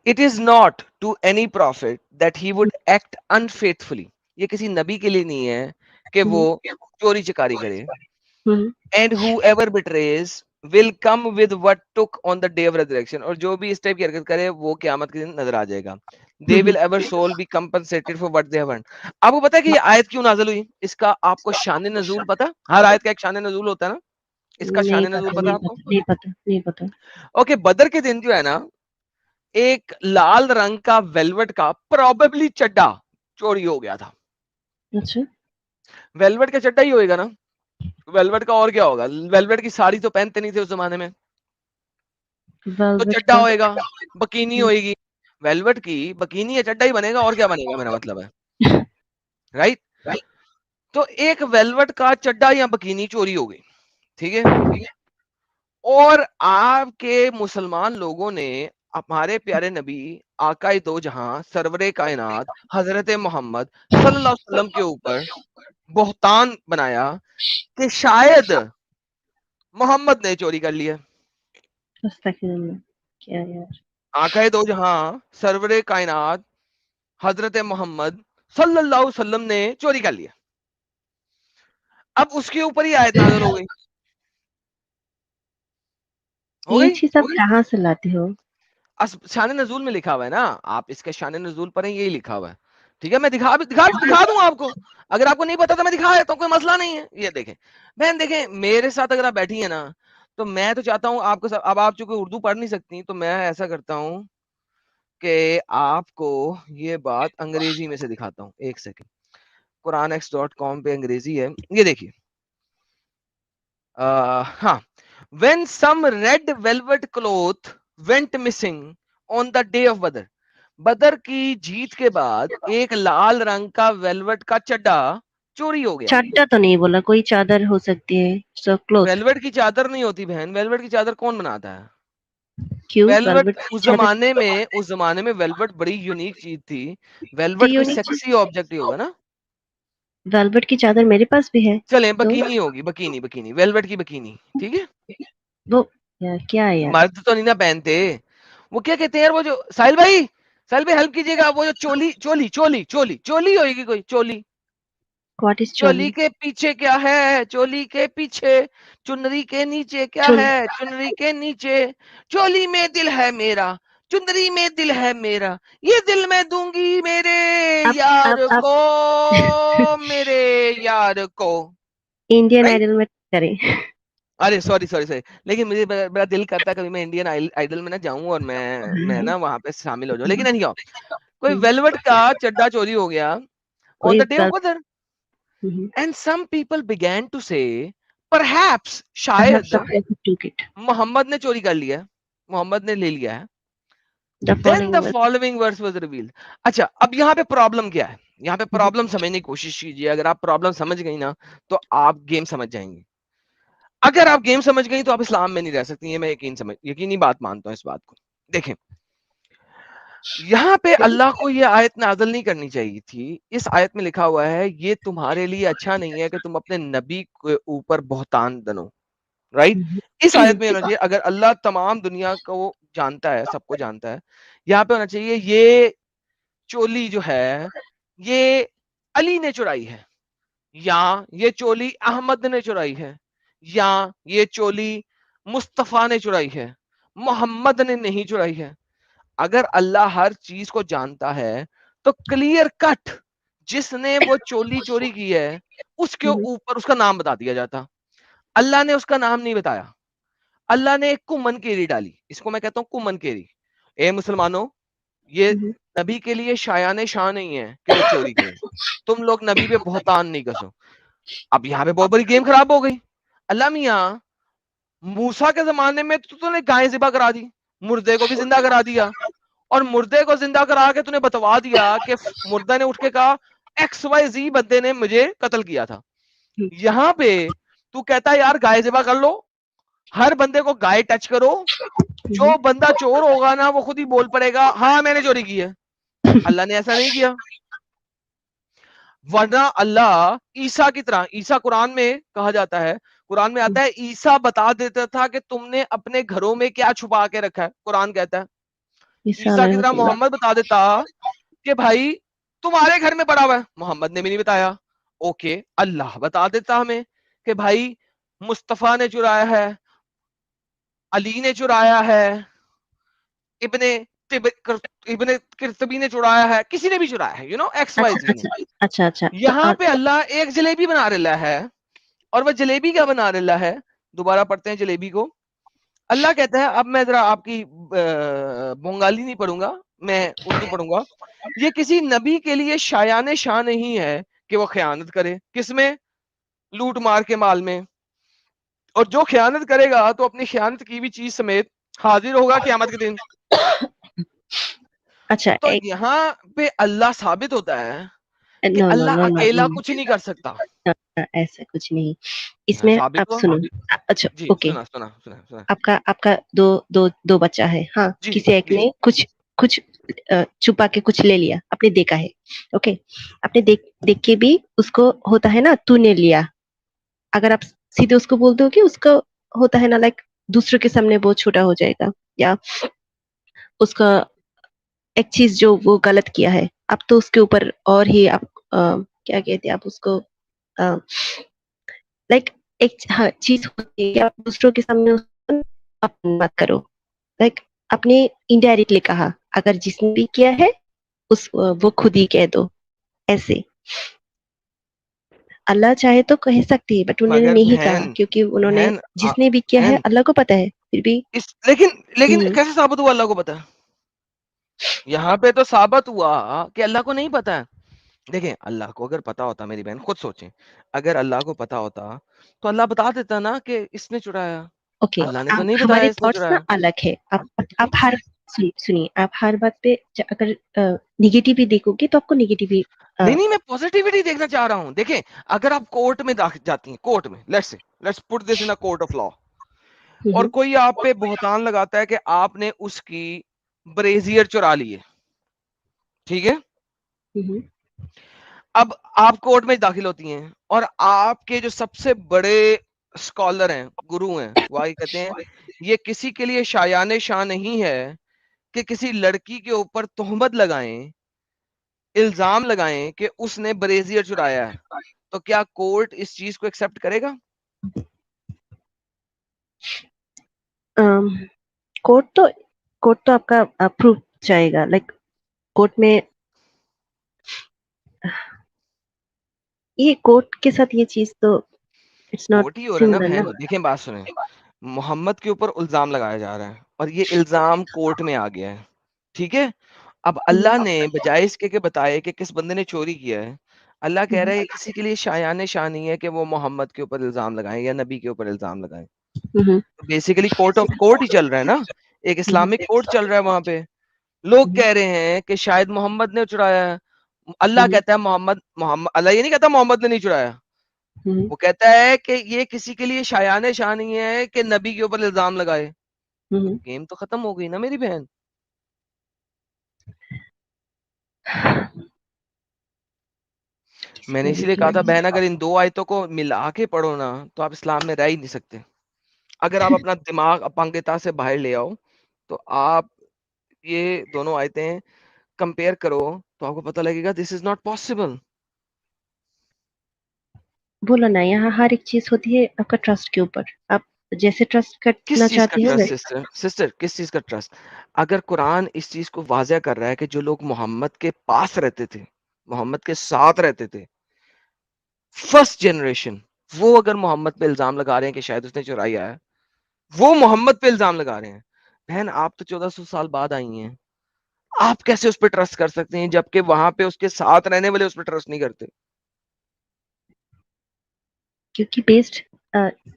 It is not to any profit that he would act unfaithfully, ये किसी नबी के लिए नहीं है कि वो चोरी चकारी करे। And whoever betrays will come with what took on the day of resurrection, और जो भी इस टाइप की हरकत करे वो क़यामत के दिन नजर आ जाएगा। they will ever soul be compensated for what they have earned। आपको पता है कि ये आयत क्यों नाज़िल हुई? इसका आपको शान नज़ूल पता? हर आयत का एक शान नज़ूल होता है ना, इसका शान नज़ूल पता आपको? नहीं पता ओके बदर के दिन जो है ना, एक लाल रंग का वेलवेट का प्रोबेबली चड्डा चोरी हो गया था। अच्छा वेलवेट का चड्डा ही होएगा ना, वेलवेट का और क्या होगा? वेलवेट की साड़ी तो पहनते नहीं थे उस जमाने में, तो चड्डा होएगा, बकीनी होएगी। वेलवेट की बकीनी या चड्डा ही बनेगा, और क्या बनेगा, मेरा मतलब है। राइट? तो एक वेलवेट का चड्डा या बकीनी चोरी हो गई, ठीक है, और आपके मुसलमान लोगों ने हमारे प्यारे नबी आकाए दो जहां सरवरे कायनात हजरत मोहम्मद सल्लल्लाहु अलैहि वसल्लम के ऊपर बहतान बनाया कि शायद मोहम्मद ने चोरी कर लिया। क्या यार आकाए दो जहां सरवरे कायनात हजरत मोहम्मद सल्लल्लाहु अलैहि वसल्लम ने चोरी कर लिया। अब उसके ऊपर ही आयत नाज़िल हो गई। ये चीज आप कहाँ से लाते हो? शान नजूल में लिखा हुआ है ना, आप इसके शान नजूल पर यही लिखा हुआ है। ठीक है, मैं दिखा दूं आपको, अगर आपको नहीं पता तो मैं दिखा देता हूं, कोई मसला नहीं है। ये देखें बहन, देखें मेरे साथ अगर आप बैठी है ना, तो मैं तो चाहता हूं आपको अब आप चूंकि उर्दू पढ़ नहीं सकती, तो मैं ऐसा करता हूं कि आपको ये बात अंग्रेजी में से दिखाता हूं। एक सेकेंड, quranx.com पे अंग्रेजी है, ये देखिए। हाँ, when some red velvet cloth went missing on the day of Badr, बदर की जीत के बाद एक लाल रंग का वेलवेट का चड्डा चोरी हो गया। चड्डा तो नहीं बोला, कोई चादर हो सकती है, सो क्लोथ। वेलवेट की चादर नहीं होती बहन, वेलवेट की चादर कौन बनाता है? क्यों? वेलवेट उस जमाने में वेलवेट बड़ी यूनिक चीज थी। वेलवेट कोई सेक्सी ऑब्जेक्ट ही होगा ना। वेलवेट की चादर मेरे पास भी है। चलें बकीनी होगी, बकीनी वेलवेट की बकीनी, ठीक है। वो यार क्या है यार, मर्द तो नहीं ना पहनते, वो क्या कहते हैं यार, वो जो साहिल भाई हेल्प कीजिएगा, वो जो चोली होगी, कोई चोली What is चोली choli? के पीछे क्या है, चोली के पीछे, चुनरी के नीचे क्या Choli. है, चुनरी के नीचे, चोली में दिल है मेरा, चुनरी में दिल है मेरा, ये दिल मैं दूंगी मेरे यार आप को, मेरे यार को। Indian right? आइडल में करें। अरे सॉरी सॉरी सॉरी, लेकिन मुझे बड़ा दिल करता है कभी मैं इंडियन आइडल में ना जाऊं और मैं ना वहां पे शामिल हो जाऊं। लेकिन नहीं, कोई वेलवेट का चड्डा चोरी हो गया ऑन कोई द डे ऑफ गलत। कदर, and some people began to say perhaps, शायद मोहम्मद ने चोरी कर लिया है, मोहम्मद ने ले लिया है। Then the following verse was revealed. अच्छा, अब यहाँ पे प्रॉब्लम क्या है, यहाँ पे प्रॉब्लम समझने की कोशिश कीजिए। अगर आप प्रॉब्लम समझ गई ना तो आप गेम समझ जाएंगे। अगर आप गेम समझ गई तो आप इस्लाम में नहीं रह सकती, ये मैं यकीनी बात मानता हूँ इस बात को। देखें, यहाँ पे अल्लाह को ये आयत नाज़िल नहीं करनी चाहिए थी। इस आयत में लिखा हुआ है ये तुम्हारे लिए अच्छा नहीं है कि तुम अपने नबी के ऊपर बहतान बनो, राइट? इस आयत में होना चाहिए, अगर अल्लाह तमाम दुनिया को जानता है, सबको जानता है, यहाँ पे होना चाहिए ये चोली जो है ये अली ने चुराई है, या ये चोली अहमद ने चुराई है, या ये चोली मुस्तफा ने चुराई है, मोहम्मद ने नहीं चुराई है। अगर अल्लाह हर चीज को जानता है तो क्लियर कट जिसने वो चोली चोरी की है उसके ऊपर उसका नाम बता दिया जाता। अल्लाह ने उसका नाम नहीं बताया, अल्लाह ने एक कुमन केरी डाली, इसको मैं कहता हूँ कुमन केरी। ए मुसलमानों, ये नबी के लिए शायाने शान नहीं है कि वो चोरी करें, तुम लोग नबी पे बहतान नहीं कसो। अब यहाँ पे बहुत बड़ी गेम खराब हो गई। अल्लाह मियाँ, मूसा के जमाने में तो तूने गाय ज़िबा करा दी, मुर्दे को भी जिंदा करा दिया, और मुर्दे को जिंदा करा के तूने बतवा दिया कि मुर्दा ने उठ के कहा XYZ बंदे ने मुझे कत्ल किया था। यहाँ पे तू कहता है यार गाय ज़िबा कर लो, हर बंदे को गाय टच करो, जो बंदा चोर होगा ना वो खुद ही बोल पड़ेगा हाँ मैंने चोरी की है। अल्लाह ने ऐसा नहीं किया, वरना अल्लाह ईसा की तरह, ईसा कुरान में कहा जाता है, कुरान में आता है ईसा बता देता था कि तुमने अपने घरों में क्या छुपा के रखा है। कुरान कहता है ईसा की तरह मोहम्मद बता देता कि भाई तुम्हारे घर में पड़ा हुआ है, मोहम्मद ने भी नहीं बताया। ओके, अल्लाह बता देता हमें कि भाई मुस्तफा ने चुराया है, अली ने चुराया है, इब्ने किरतबी ने चुराया है, किसी ने भी चुराया है, XYZ ने। अच्छा यहाँ पे अल्लाह एक जलेबी बना रहा है, और वह जलेबी क्या बना रहा है, दोबारा पढ़ते हैं जलेबी को। अल्लाह कहता है, अब मैं जरा आपकी बंगाली नहीं पढ़ूंगा, मैं उर्दू पढ़ूंगा। ये किसी नबी के लिए शायाने शान नहीं है कि वो खयानत करे, किसमें? लूट मार के माल में। और जो खयानत करेगा तो अपनी खयानत की भी चीज समेत हाजिर होगा क़यामत के दिन। अच्छा, तो यहाँ पे अल्लाह साबित होता है कि नो नो अल्लाह नो अकेला नो कुछ नहीं कर सकता। ऐसा कुछ नहीं इसमें। साबित आप हुआ? सुनो, अच्छा जी, ओके, सुना। आपका दो बच्चा है, हाँ, जी, किसी एक जी। ने कुछ छुपा के कुछ ले लिया, आपने देखा है, ओके, आपने देख के भी उसको होता है ना तूने लिया, अगर आप सीधे उसको बोल दो कि उसका होता है ना लाइक दूसरों के सामने बहुत छोटा हो जाएगा, या उसका एक चीज जो वो गलत किया है, आप तो उसके ऊपर और ही आप क्या कहते हैं, आप उसको लाइक एक चीज होती है कि आप दूसरों के सामने उसको मत करो, लाइक आपने इनडायरेक्टली कहा, अगर जिसने भी किया है वो खुद ही कह दो, ऐसे अल्लाह चाहे तो कह सकती है, बट उन्होंने नहीं कहा, क्योंकि उन्होंने जिसने भी किया है अल्लाह को पता है, फिर भी लेकिन कैसे साबित हुआ अल्लाह को पता है? यहाँ पे तो साबित हुआ कि अल्लाह को नहीं पता है। देखें, अल्लाह को अगर पता होता, मेरी बहन खुद सोचें, अगर अल्लाह को पता होता तो अल्लाह बता देता ना कि इसने चुराया। ओके, अल्लाह ने तो नहीं बताया हमारे इसने थॉट्स चुराया। ना अलग है, आप हर सुनिए, आप हर बात पे अगर निगेटिव ही देखोगे तो आपको निगेटिव ही नहीं, मैं पॉजिटिविटी देखना चाह रहा हूं। देखें, अगर आप कोर्ट में जाती हैं, कोर्ट में, let's put this in a court of law, और कोई आप पे बहतान लगाता है कि आपने उसकी ब्रेजियर चुरा ली है, ठीक है? अब आप कोर्ट में दाखिल होती हैं और आपके जो सबसे बड़े स्कॉलर हैं, गुरु हैं, वो कहते हैं ये किसी के लिए शायाने शान नहीं है कि किसी लड़की के ऊपर तोहमत लगाएं, इल्जाम लगाएं कि उसने ब्रेजियर चुराया है। تو کیا کورٹ اس چیز کو ایکسپٹ کرے گا؟ کورٹ تو آپ کا اپروو جائے گا، لائک کورٹ میں یہ کورٹ کے ساتھ یہ چیز تو اٹس ناٹ کورٹ ہی ہو رہا ہے نا سملر نا. بہن. دیکھیں بات سنیں، محمد کے اوپر الزام لگایا جا رہا ہے اور یہ الزام کورٹ میں آ گیا ہے، ٹھیک ہے. اب اللہ نے بجائے اس کے بتائے کہ کس بندے نے چوری کیا ہے، اللہ کہہ رہا ہے کسی کے لیے شایان شان نہیں ہے کہ وہ محمد کے اوپر الزام لگائیں یا نبی کے اوپر الزام لگائیں. بیسیکلی کورٹ ہی چل رہا ہے نا، ایک اسلامک کورٹ چل رہا ہے وہاں پہ. لوگ کہہ رہے ہیں کہ شاید محمد نے چرایا ہے. اللہ کہتا ہے محمد اللہ یہ نہیں کہتا محمد نے نہیں چرایا، وہ کہتا ہے کہ یہ کسی کے لیے شایان شان نہیں ہے کہ نبی کے اوپر الزام لگائے. گیم تو ختم ہو گئی نا میری بہن. میں نے اسی لیے کہا تھا بہن اگر ان دو آیتوں کو ملا کے پڑھو نا تو آپ اسلام میں رہ ہی نہیں سکتے. اگر آپ اپنا دماغ اپنگتا سے باہر لے آؤ تو آپ یہ دونوں آیتیں کمپیئر کرو تو آپ کو پتہ لگے گا دس از ناٹ پاسبل. بولو نا، یہاں ہر ایک چیز ہوتی ہے آپ کا ٹرسٹ کے اوپر. آپ جیسے ٹرسٹ کس کرنا چیز کا چاہتے ہیں ٹرسٹ سسٹر کس چیز کا ٹرسٹ؟ اگر قرآن اس چیز کو واضح کر رہا ہے کہ جو لوگ محمد کے پاس رہتے تھے، محمد کے ساتھ رہتے تھے، فرسٹ جنریشن، وہ اگر محمد پہ الزام لگا رہے ہیں کہ شاید اس نے چرایا ہے، وہ محمد پہ الزام لگا رہے ہیں. بہن آپ تو 1400 سال بعد آئی ہیں، آپ کیسے اس پہ ٹرسٹ کر سکتے ہیں جبکہ وہاں پہ اس کے ساتھ رہنے والے اس پہ ٹرسٹ نہیں کرتے؟ کیونکہ بیسڈ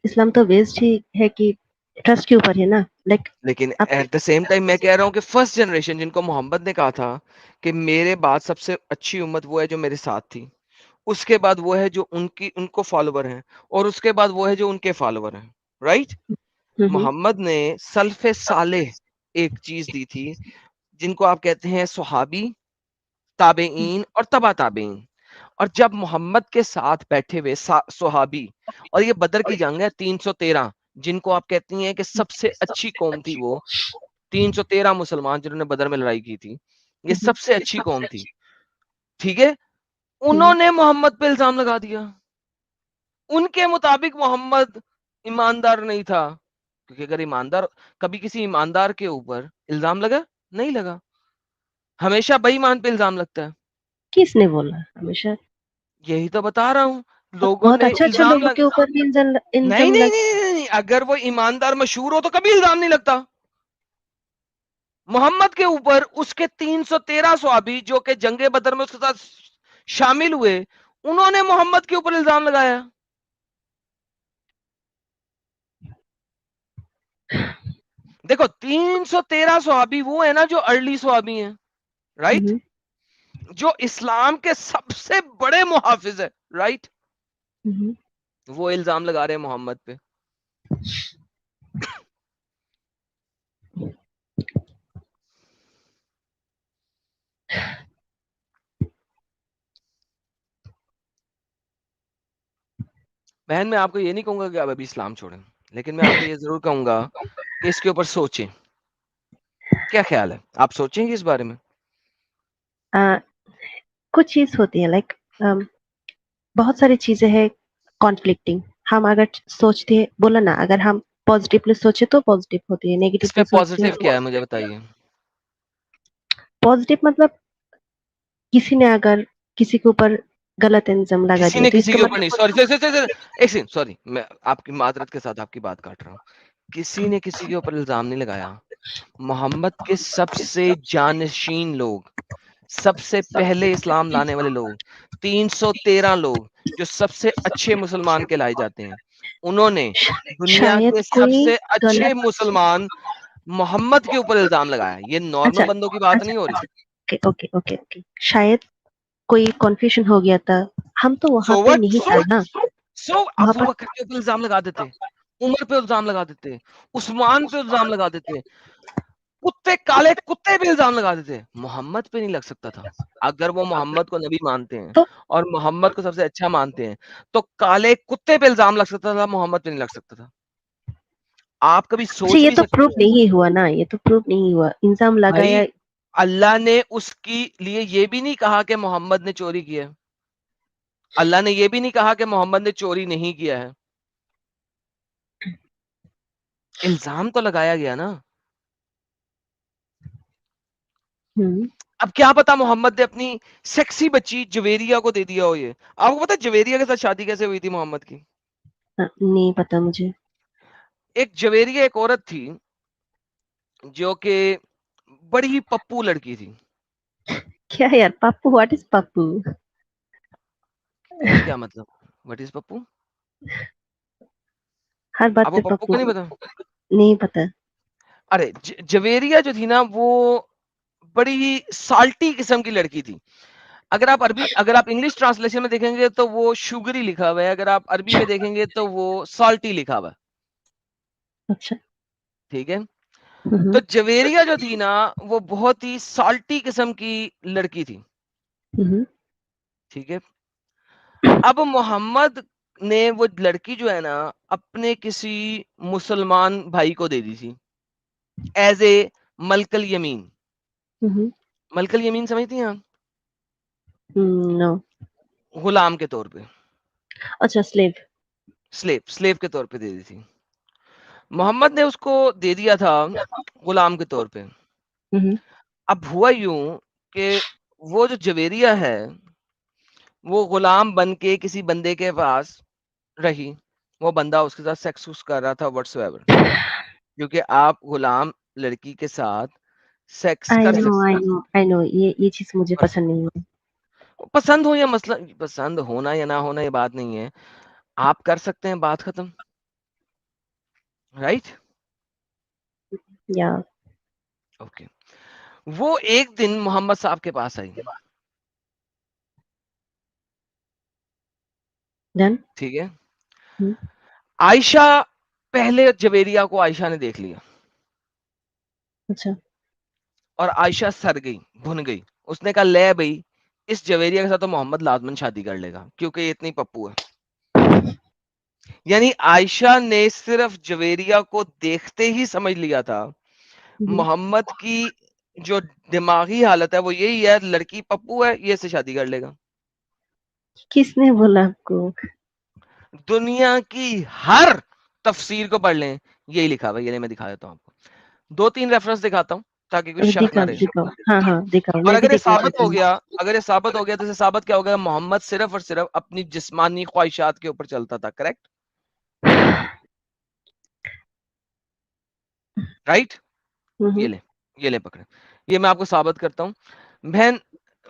اسلام تو بیسڈ ہی ہے کہ ٹرسٹ کے اوپر ہے نا. لائک لیکن ایٹ دا سیم ٹائم میں کہہ رہا ہوں کہ فرسٹ جنریشن جن کو محمد نے کہا تھا کہ میرے بعد سب سے اچھی امت وہ ہے جو میرے ساتھ تھی، اس کے بعد وہ ہے جو ان کو فالوور ہیں، اور اس کے بعد وہ ہے جو ان کے فالوور ہیں، رائٹ؟ محمد نے سلف صالح ایک چیز دی تھی جن کو آپ کہتے ہیں صحابی، تابعین اور تبع تابعین. اور جب محمد کے ساتھ بیٹھے ہوئے صحابی، اور یہ بدر کی جنگ ہے 313 جن کو آپ کہتی ہیں کہ سب سے اچھی قوم تھی، وہ 313 مسلمان جنہوں نے بدر میں لڑائی کی تھی، یہ سب سے اچھی قوم تھی، ٹھیک ہے. انہوں نے محمد پہ الزام لگا دیا. ان کے مطابق محمد ایماندار نہیں تھا، کیونکہ اگر ایماندار، کبھی کسی ایماندار کے اوپر الزام لگا؟ نہیں لگا. ہمیشہ بے ایمان پہ الزام لگتا ہے. کس نے بولا ہمیشہ؟ یہی تو بتا رہا ہوں، لوگوں بہت نے اچھا الزام لوگوں کے اوپر بھی نہیں نہیں نہیں، اگر وہ ایماندار مشہور ہو تو کبھی الزام نہیں لگتا. محمد کے اوپر اس کے 313 صحابی جو کہ جنگ بدر میں اس کے ساتھ شامل ہوئے، انہوں نے محمد کے اوپر الزام لگایا. دیکھو 313 صحابی وہ ہیں نا جو ارلی صحابی ہیں، رائٹ؟ جو اسلام کے سب سے بڑے محافظ ہیں، رائٹ؟ وہ الزام لگا رہے ہیں محمد پہ. بہن میں آپ کو یہ نہیں کہوں گا کہ آپ ابھی اسلام چھوڑیں، لیکن میں آپ کو یہ ضرور کہوں گا کہ اس کے اوپر سوچیں. کیا خیال ہے؟ آپ سوچیں گے اس بارے میں؟ کچھ چیز ہوتی ہے لائک بہت ساری چیزیں ہیں کانفلکٹنگ. ہم اگر سوچتے ہیں، بولا نا، اگر ہم پازیٹیولی سوچے تو پازیٹیو ہوتی ہے، اس پہ نیگیٹیولی سوچتے پازیٹیو کیا ہے ہیں. مجھے بتائیے. پازیٹیو مطلب کسی نے اگر کسی کے اوپر غلط الزام لگا کسی دیا نے تو اس کسی کا کے اوپر مطلب نہیں، ایک سیکنڈ، سوری، میں آپ کی معذرت کے ساتھ آپ کی بات کاٹ رہا ہوں. کسی نے کسی کے اوپر الزام نہیں لگایا. محمد کے سب سے جانشین لوگ، سب سے پہلے اسلام لانے والے لوگ، 313 لوگ جو سب سے اچھے مسلمان کہلائے جاتے ہیں، انہوں نے دنیا شاید کے سب کوئی سے اچھے غلط. مسلمان محمد کے اوپر الزام لگایا. یہ نارمل بندوں کی بات نہیں ہو رہی. اوکے شاید کوئی کنفیوژن ہو گیا تھا. ہم تو وہاں So پہ what? نہیں تھا نا. وہاں ابو پر بکر کے اوپر الزام لگا دیتے، عمر پہ الزام لگا دیتے، عثمان پہ الزام لگا دیتے، کتے کالے کتے پہ الزام لگا دیتے. محمد پہ نہیں لگ سکتا تھا. اگر وہ محمد کو نبی مانتے ہیں تو اور محمد کو سب سے اچھا مانتے ہیں تو کالے کتے پہ الزام لگ سکتا تھا، محمد پہ نہیں لگ سکتا تھا. آپ کبھی اچھا، سوچ یہ بھی تو سکتے پروف ہیں نہیں ہوا نا، یہ تو پروف نہیں ہوا. الزام بھائی؟ لگایا. اللہ نے اس کی لیے یہ بھی نہیں کہا کہ محمد نے چوری کیا. اللہ نے یہ بھی نہیں کہا کہ محمد نے چوری نہیں کیا ہے. الزام تو لگایا گیا نا. اب کیا پتا محمد نے اپنی سیکسی بچی جویریہ کو دے دیا ہو. یہ آپ کو پتا جویریہ کے ساتھ شادی کیسے ہوئی تھی محمد کی؟ نہیں پتا مجھے. ایک جویریہ ایک عورت تھی جو کہ بڑی ہی پپو لڑکی تھی. کیا یار پپو؟ What is Pappu? کیا مطلب وٹ از پپو؟ ہر بات آپ پہ کو پپو پپو. کو نہیں پتا؟ نہیں پتا. ارے جویریہ جو تھی نا وہ بڑی ہی سالٹی قسم کی لڑکی تھی. اگر آپ انگلش ٹرانسلیشن میں دیکھیں گے تو وہ شوگری لکھا ہوا ہے, اگر آپ عربی میں دیکھیں گے تو وہ سالٹی لکھا ہوا ہے. اچھا. ٹھیک ہے. تو جویریہ جو تھی نا وہ بہت ہی سالٹی قسم کی لڑکی تھی. ٹھیک ہے. اب محمد نے وہ لڑکی جو ہے نا اپنے کسی مسلمان بھائی کو دے دی تھی ایز اے ملک الیمین. ملک الیمین سمجھتی ہیں آپ؟ نو. غلام کے طور پہ. اچھا سلیو. سلیو کے طور پہ دے دی تھی. محمد نے اس کو دے دیا تھا غلام کے طور پہ. اب ہوا یوں کہ وہ جو جویریہ ہے وہ غلام بن کے کسی بندے کے پاس رہی. وہ بندہ اس کے ساتھ سیکس کر رہا تھا وٹس ایور, کیونکہ آپ غلام لڑکی کے ساتھ سیکس کر سکتے. I know یہ چیز مجھے پسند نہیں ہے. پسند ہو یا مسئلہ پسند ہونا یا نہ ہونا یہ بات نہیں ہے, آپ کر سکتے ہیں, بات ختم. رائٹ. یا اوکے. وہ ایک دن محمد صاحب کے پاس آئی. ڈن. ٹھیک ہے. عائشہ پہلے جویریہ کو عائشہ نے دیکھ لیا. اچھا. اور عائشہ سر گئی, بھن گئی. اس نے کہا لے بھائی اس جویریہ کے ساتھ تو محمد لازمن شادی کر لے گا کیونکہ یہ اتنی پپو ہے. یعنی عائشہ نے صرف جویریہ کو دیکھتے ہی سمجھ لیا تھا محمد کی جو دماغی حالت ہے وہ یہی ہے, لڑکی پپو ہے, یہ سے شادی کر لے گا. کس نے بولا آپ کو؟ دنیا کی ہر تفسیر کو پڑھ لیں, یہی لکھا ہوا ہے. یہ میں دکھا دیتا ہوں آپ کو, 2-3 ریفرنس دکھاتا ہوں تاکہ کوئی شک نہ رہے. ہاں دکھاؤ. اور اگر یہ ثابت ہو گیا تو اسے ثابت کیا ہو گیا, محمد صرف اور صرف اپنی جسمانی خواہشات کے اوپر چلتا تھا. Correct right. یہ لے پکڑے, یہ میں آپ کو ثابت کرتا ہوں. بہن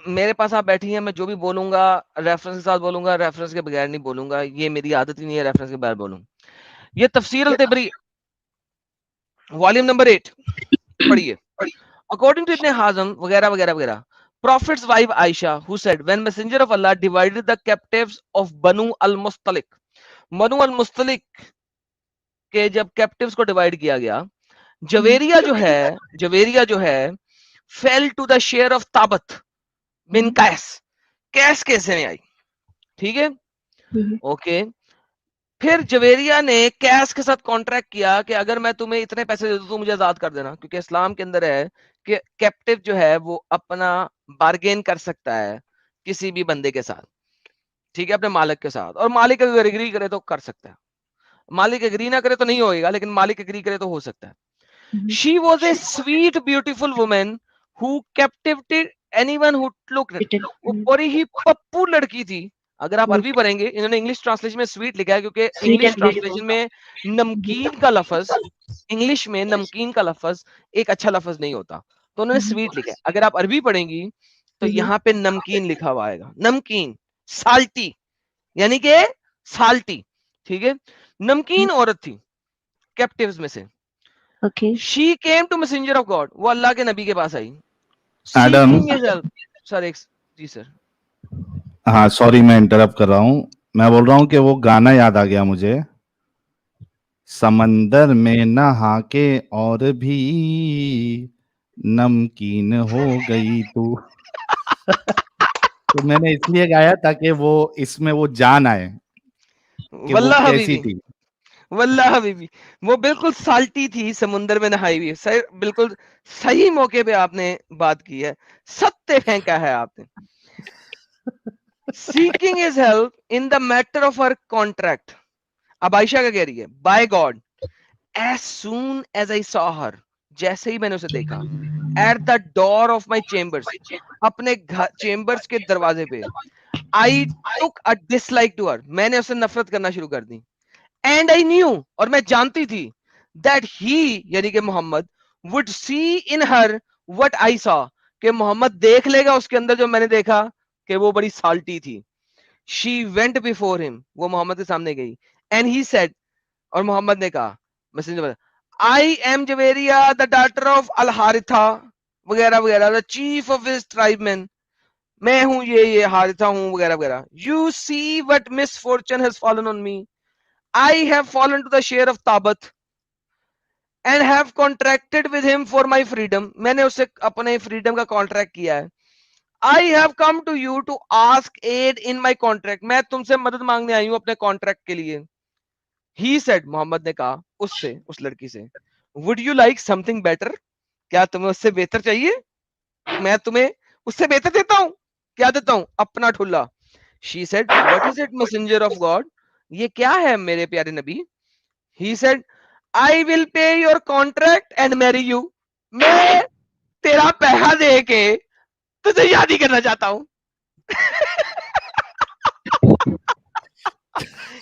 میرے پاس آپ بیٹھی ہیں, میں جو بھی بولوں گا ریفرنس کے ساتھ بولوں گا, ریفرنس کے بغیر نہیں بولوں گا. یہ میری عادت ہی نہیں ہے ریفرنس کے بغیر بولوں. یہ تفسیر الطبری والیوم نمبر 8 پڑھیے. According to Ibn Hazm وغیرہ وغیرہ وغیرہ, Prophet's wife Aisha who said when Messenger of Allah divided the captives of Banu al-Mustalik, Banu al-Mustalik کے جب captives کو ڈیوائڈ کیا گیا, جویریہ جو ہے fell to the share of Tabat bin Qais. قیس کیسے میں آئی؟ ٹھیک ہے. اوکے. پھر جویریہ نے قیس کے ساتھ کانٹریکٹ کیا کہ اگر میں تمہیں اتنے پیسے دے دوں تو مجھے آزاد کر دینا, کیونکہ اسلام کے اندر ہے کہ کیپٹیو جو ہے وہ اپنا بارگین کر سکتا ہے کسی بھی بندے کے ساتھ. ٹھیک ہے, اپنے مالک کے ساتھ, اور مالک اگر اگری کرے تو کر سکتا ہے. مالک اگری نہ کرے تو نہیں ہوئے گا, لیکن مالک اگری کرے تو ہو سکتا ہے. She was a sweet beautiful woman who captivated anyone who looked at her. وہ بڑی ہی پپو لڑکی تھی. اگر آپ عربی پڑھیں گے, انہوں نے انگلش ٹرانسلیشن میں سویٹ لکھا ہے کیونکہ انگلش ٹرانسلیشن میں نمکین کا لفظ, انگلش میں نمکین کا لفظ ایک اچھا لفظ نہیں ہوتا, تو انہوں نے سویٹ لکھا ہے. اگر آپ عربی پڑھیں گی تو یہاں پہ نمکین لکھا ہوا آئے گا, نمکین, سالٹی, یعنی کہ سالٹی. ٹھیک ہے, نمکین عورت تھی کیپٹیوز میں سے. She came to messenger of God, وہ اللہ کے نبی کے پاس آئی. ایڈم, سر ایک جی سر. ہاں سوری میں انٹرپٹ کر رہا ہوں. میں بول رہا ہوں کہ وہ گانا یاد آ گیا مجھے, سمندر میں نہا کے اور بھی نمکین ہو گئی تو. تو میں نے اس لیے گایا تاکہ وہ اس میں وہ جان آئے کہ وہ کیسی تھی. واللہ حبیبی وہ بالکل سالٹی تھی, سمندر میں نہائی ہوئی. بالکل صحیح موقع پہ آپ نے بات کی ہے, ستے پھینکا ہے آپ نے. seeking his help in the matter of her contract. अब आयशा क्या कह रही है? By God, as soon as I saw her, जैसे ही मैंने उसे देखा, at the door of my chambers, अपने चेम्बर्स के दरवाजे पे, I took a dislike to her, मैंने उससे नफरत करना शुरू कर दी. And I knew, और मैं जानती थी, that he, यानी कि Mohammad, would see in her what I saw, कि मोहम्मद देख लेगा उसके अंदर जो मैंने देखा कि वो बड़ी साल्टी थी. She went before him, वो मोहम्मद के सामने गई. And he said, और मोहम्मद ने कहा, messenger, I am Javeria, the daughter of Al Haritha, वगैरह वगैरह, the chief of his tribemen. मैं हूं ये हारिथा हूं वगैरह वगैरह. You see what misfortune has fallen on me. I have fallen to the share of Tabat and have contracted with him for my freedom. मैंने उससे अपने freedom का contract किया है. I have come to you to ask aid in my contract. मैं तुमसे मदद मांगने आई हूं अपने contract के लिए. He said, मोहम्मद ने कहा उससे, उस लड़की से, Would you like something better? क्या तुम्हें उससे बेहतर चाहिए? मैं तुम्हें उससे बेहतर देता हूं. क्या देता हूं? अपना ठुल्ला. She said, What is it, messenger of God? ये क्या है मेरे प्यारे नबी? He said, I will pay your contract and marry you. मैं तेरा पैसा दे के तुझे शादी करना चाहता हूं.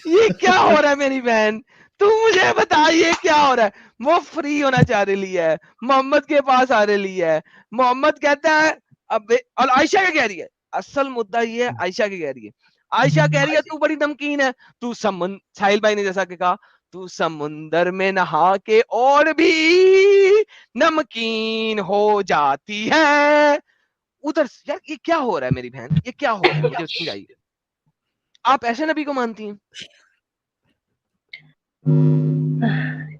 ये क्या हो रहा है मेरी बहन? तू मुझे बता ये क्या हो रहा है? वो फ्री होना चाह रही है, मोहम्मद के पास आ रही है. मोहम्मद कहता है अब, और आयशा क्या कह रही है? असल मुद्दा ये है, आयशा क्या कह रही है? आयशा कह रही है तू बड़ी नमकीन है, तू साहिल भाई ने जैसा कि कहा, तू समुंदर में नहा के और भी नमकीन हो जाती है. उधर यार ये क्या हो रहा है मेरी बहन? ये क्या हो रहा है? मुझे समझाइए. आप ऐसे नबी को मानती हैं?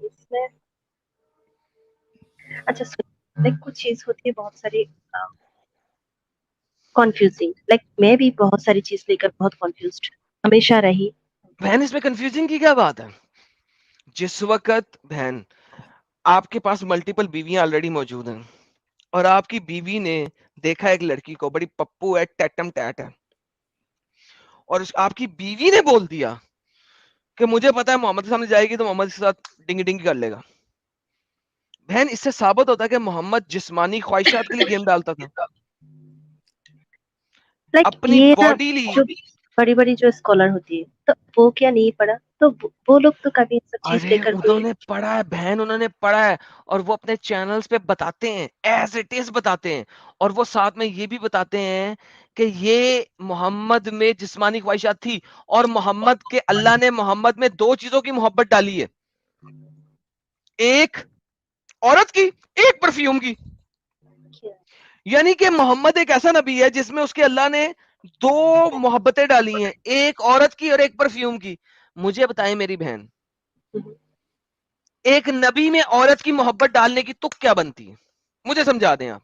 इसमें अच्छा लाइक कुछ चीज होती है बहुत सारी कंफ्यूजिंग. लाइक मैं भी बहुत सारी चीज लेकर बहुत कंफ्यूज्ड हमेशा रही. बहन इसमें कंफ्यूजिंग की क्या बात है? जिस वक्त बहन आपके पास मल्टीपल बीवियां ऑलरेडी मौजूद हैं और आपकी बीवी ने देखा एक लड़की को, बड़ी पप्पू है, टैटम टैट है, और आपकी बीवी ने बोल दिया कि मुझे पता है मोहम्मद के सामने जाएगी तो मोहम्मद के साथ डिंगी डिंगी कर लेगा. बहन इससे साबित होता है कि मोहम्मद जिस्मानी ख्वाहिशात के लिए गेम डालता था. लाइक अपनी ये बॉडी जो बड़ी बड़ी जो स्कॉलर होती है तो वो क्या नहीं पढ़ा? तो वो लोग तो कभी सब चीज अरे लेकर उन्होंने पढ़ा है बहन, उन्होंने पढ़ा है, और वो अपने चैनल्स पे बताते हैं, एज इट इज बताते हैं, और वो साथ में ये भी बताते हैं कि ये मोहम्मद में जिस्मानी ख्वाहिशात थी, और मोहम्मद के अल्लाह ने मोहम्मद में दो चीजों की मोहब्बत डाली है, एक औरत की, एक परफ्यूम की. यानी कि मोहम्मद एक ऐसा नबी है जिसमें उसके अल्लाह ने दो मोहब्बतें डाली हैं, एक औरत की और एक परफ्यूम की. मुझे बताएं मेरी बहन, एक नबी में औरत की मोहब्बत डालने की तुक क्या बनती है? मुझे समझा दें आप.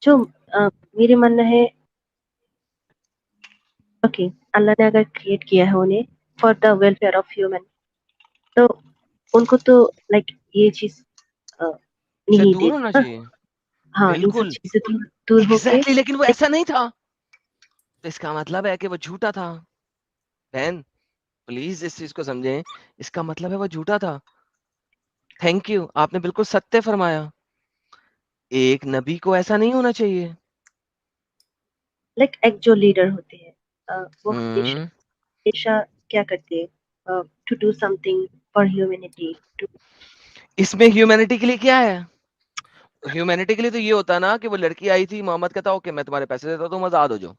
जो मेरे मानना है ओके अल्लाह ने अगर क्रिएट किया है उन्हें for the welfare of human तो उनको तो लाइक ये चीज नहीं दूर होना देती. चाहिए. हाँ इन सब बिल्कुल चीजें दूर होके एग्जैक्टली, लेकिन वो ऐसा नहीं था, तो इसका मतलब है कि वो झूठा था. बहन प्लीज इस चीज को समझें, इसका मतलब है वो झूठा था. थैंक यू, आपने बिल्कुल सत्य फरमाया. एक नबी को ऐसा नहीं होना चाहिए. लाइक एक जो लीडर होते हैं वो हमेशा क्या करते हैं to do something for humanity. इसमें ह्यूमैनिटी के लिए क्या है? ह्यूमैनिटी के लिए तो ये होता ना कि वो लड़की आई थी, मोहम्मद कहता ओके मैं तुम्हारे पैसे देता हूं, तुम आजाद हो जाओ,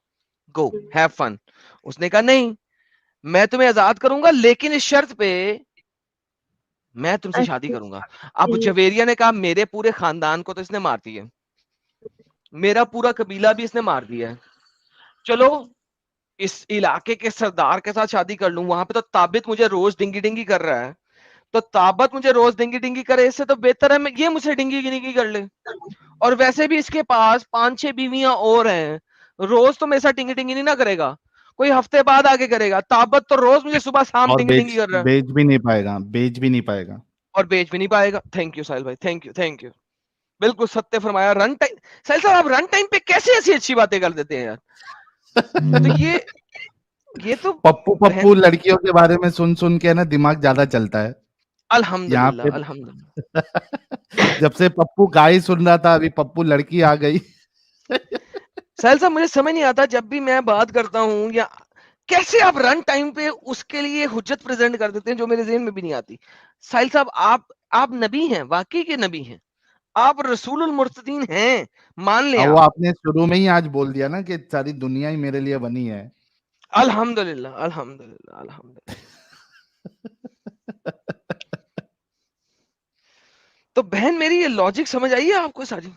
गो हैव फन. उसने कहा नहीं, मैं तुम्हें आजाद करूंगा लेकिन इस शर्त पे मैं तुमसे शादी करूंगा. अब जवेरिया ने कहा मेरे पूरे खानदान को तो इसने मार दिया, मेरा पूरा कबीला भी इसने मार दिया है, चलो इस इलाके के सरदार के साथ शादी कर लूं. वहां पे तो ताबित मुझे रोज डिंगी डिंगी कर रहा है, तो ताबत मुझे रोज डिंगी डिंगी करे, इससे तो बेहतर है मैं ये मुझसे डिंगी डिंगी कर ले. और वैसे भी इसके पास 5-6 बीवियां और हैं, रोज तो मेरे साथ डिंगी डिंगी नहीं ना करेगा, कोई हफ्ते बाद आके करेगा. ताबत तो रोज मुझे सुबह शाम डिंगी डिंगी कर रहा है, बेच भी नहीं पाएगा, बेच भी नहीं पाएगा, और बेच भी नहीं पाएगा. थैंक यू साहिल भाई, थैंक यू. बिल्कुल सत्य फरमाया। रन टाइम, साहिल साहब आप रन टाइम पे कैसे ऐसी अच्छी बातें कर देते हैं यार? तो ये तो पप्पू पप्पू लड़कियों के बारे में सुन सुन के ना दिमाग ज्यादा चलता है यहाँ अल्हम्दुलिल्लाह पे। अल्हम्दुलिल्लाह। जब से पप्पू गाय सुन रहा था, अभी पप्पू लड़की आ गई। साहिल साहब मुझे समझ नहीं आता, जब भी मैं बात करता हूँ या कैसे आप रन टाइम पे उसके लिए हुज्जत प्रेजेंट कर देते हैं जो मेरे ज़हन में भी नहीं आती। साहिल साहब आप नबी हैं, वाकई के नबी हैं, आप रसूलुल मुर्सलीन हैं, मान लें वो आप। आपने शुरू में ही आज बोल दिया ना कि सारी दुनिया ही मेरे लिए बनी है। अल्हम्दुलिल्लाह अल्हम्दुलिल्लाह अल्हम्दुलिल्लाह। तो बहन मेरी ये लॉजिक समझ आई है आपको सारी?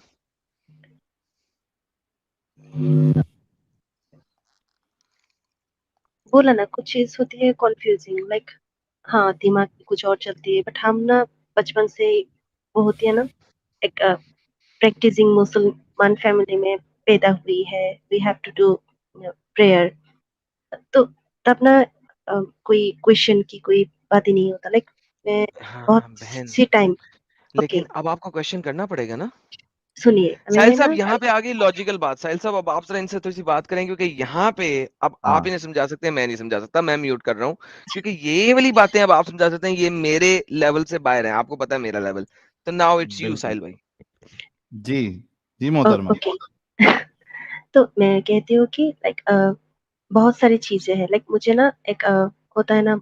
बोला ना, कुछ चीज होती है कॉन्फ्यूजिंग, लाइक हाँ दिमाग में कुछ और चलती है, बट हम ना बचपन से वो होती है ना, एक प्रैक्टिसिंग मुसलमान फैमिली में पैदा हुई है, we have to do prayer, तो तब ना कोई क्वेश्चन की कोई बात ही नहीं होता। लाइक मैं हाँ बहुत बहन, सी टाइम, ओके लेकिन अब आपको क्वेश्चन करना पड़ेगा ना। सुनिए, साहिल मैंने साहब ना यहाँ पे आ गई लॉजिकल बात। साहिल साहब अब आप जरा इनसे थोड़ी सी बात करें, क्योंकि यहाँ पे अब हाँ आप इन्हें समझा सकते हैं, मैं नहीं समझा सकता, मैं म्यूट कर रहा हूँ, क्योंकि ये वाली बातें अब आप समझा सकते हैं, ये मेरे लेवल से बाहर है, आपको पता है मेरा लेवल। तो नाउ इट्स यू बिल्कुल साहिल भाई। जी जी मोहतरमा। ओके तो मैं कहती हूँ कि लाइक बहुत सारी चीजें हैं, लाइक मुझे ना एक होता है ना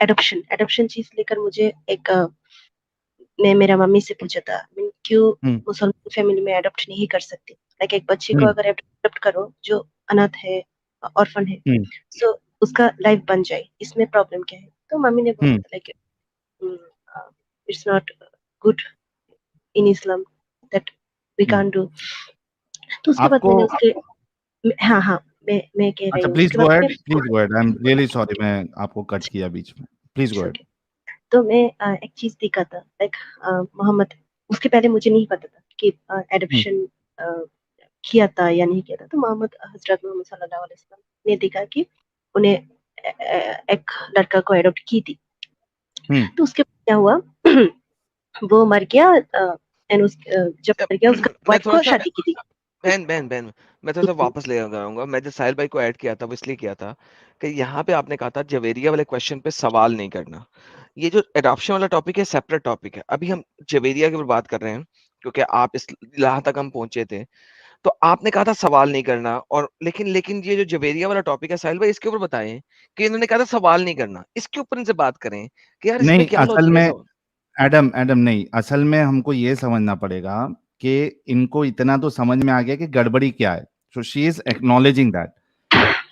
एडॉप्शन चीज लेकर मुझे एक मैं मेरा मम्मी से पूछा था, मैं क्यों हम्म मुसलमान फैमिली में अडॉप्ट नहीं कर सकती, लाइक एक बच्चे को हम्म अगर अडॉप्ट करो जो अनाथ है, ऑर्फन है, हम्म सो उसका लाइफ बन जाए, इसमें प्रॉब्लम क्या है? तो मम्मी ने बोला हम्म था like it's not good in Islam that we hmm. Can't do. तो उसके बाद आपको मैंने उसके हाँ हाँ मैं कह रही अच्छा, हूँ, प्लीज उसके गो बाद ahead, please go ahead, I am really sorry, मैं आपको कट किया बीच में, प्लीज गो अहेड। मैं तो मैं एक चीज देखा था, लाइक मोहम्मद, उसके पहले मुझे नहीं पता था कि एडॉप्शन किया था या नहीं किया था। तो हजरत मोहम्मद सल्लल्लाहु अलैहि वसल्लम ने देखा कि उन्हें एक लड़का को एडॉप्ट की थी। तो उसके बाद क्या हुआ वो मर गया, जब मर गया उसका मैं वाइफ थोड़ा को सा शादी की थी। बहन मैं थोड़ा सा वापस ले आऊंगा। मैं जब साहिल भाई को ऐड किया था वो इसलिए किया था कि यहाँ पे आपने कहा था जवेरिया वाले क्वेश्चन पे सवाल नहीं करना। ये जो एडॉप्शन वाला टॉपिक है सेपरेट टॉपिक है, अभी हम जवेरिया के ऊपर बात कर रहे हैं, क्योंकि आप इस यहाँ तक हम पहुंचे थे। तो आपने कहा था सवाल नहीं करना, और लेकिन लेकिन ये जो जवेरिया वाला टॉपिक है साहिल भाई, इसके ऊपर बताएं कि इन्होंने कहा था सवाल नहीं करना, इसके ऊपर इनसे बात करें कि यार इसमें नहीं, क्या असल लॉजिक है में सवाल। एडम नहीं, असल में हमको ये समझना पड़ेगा कि इनको इतना तो समझ में आ गया कि गड़बड़ी क्या है, so she is acknowledging that,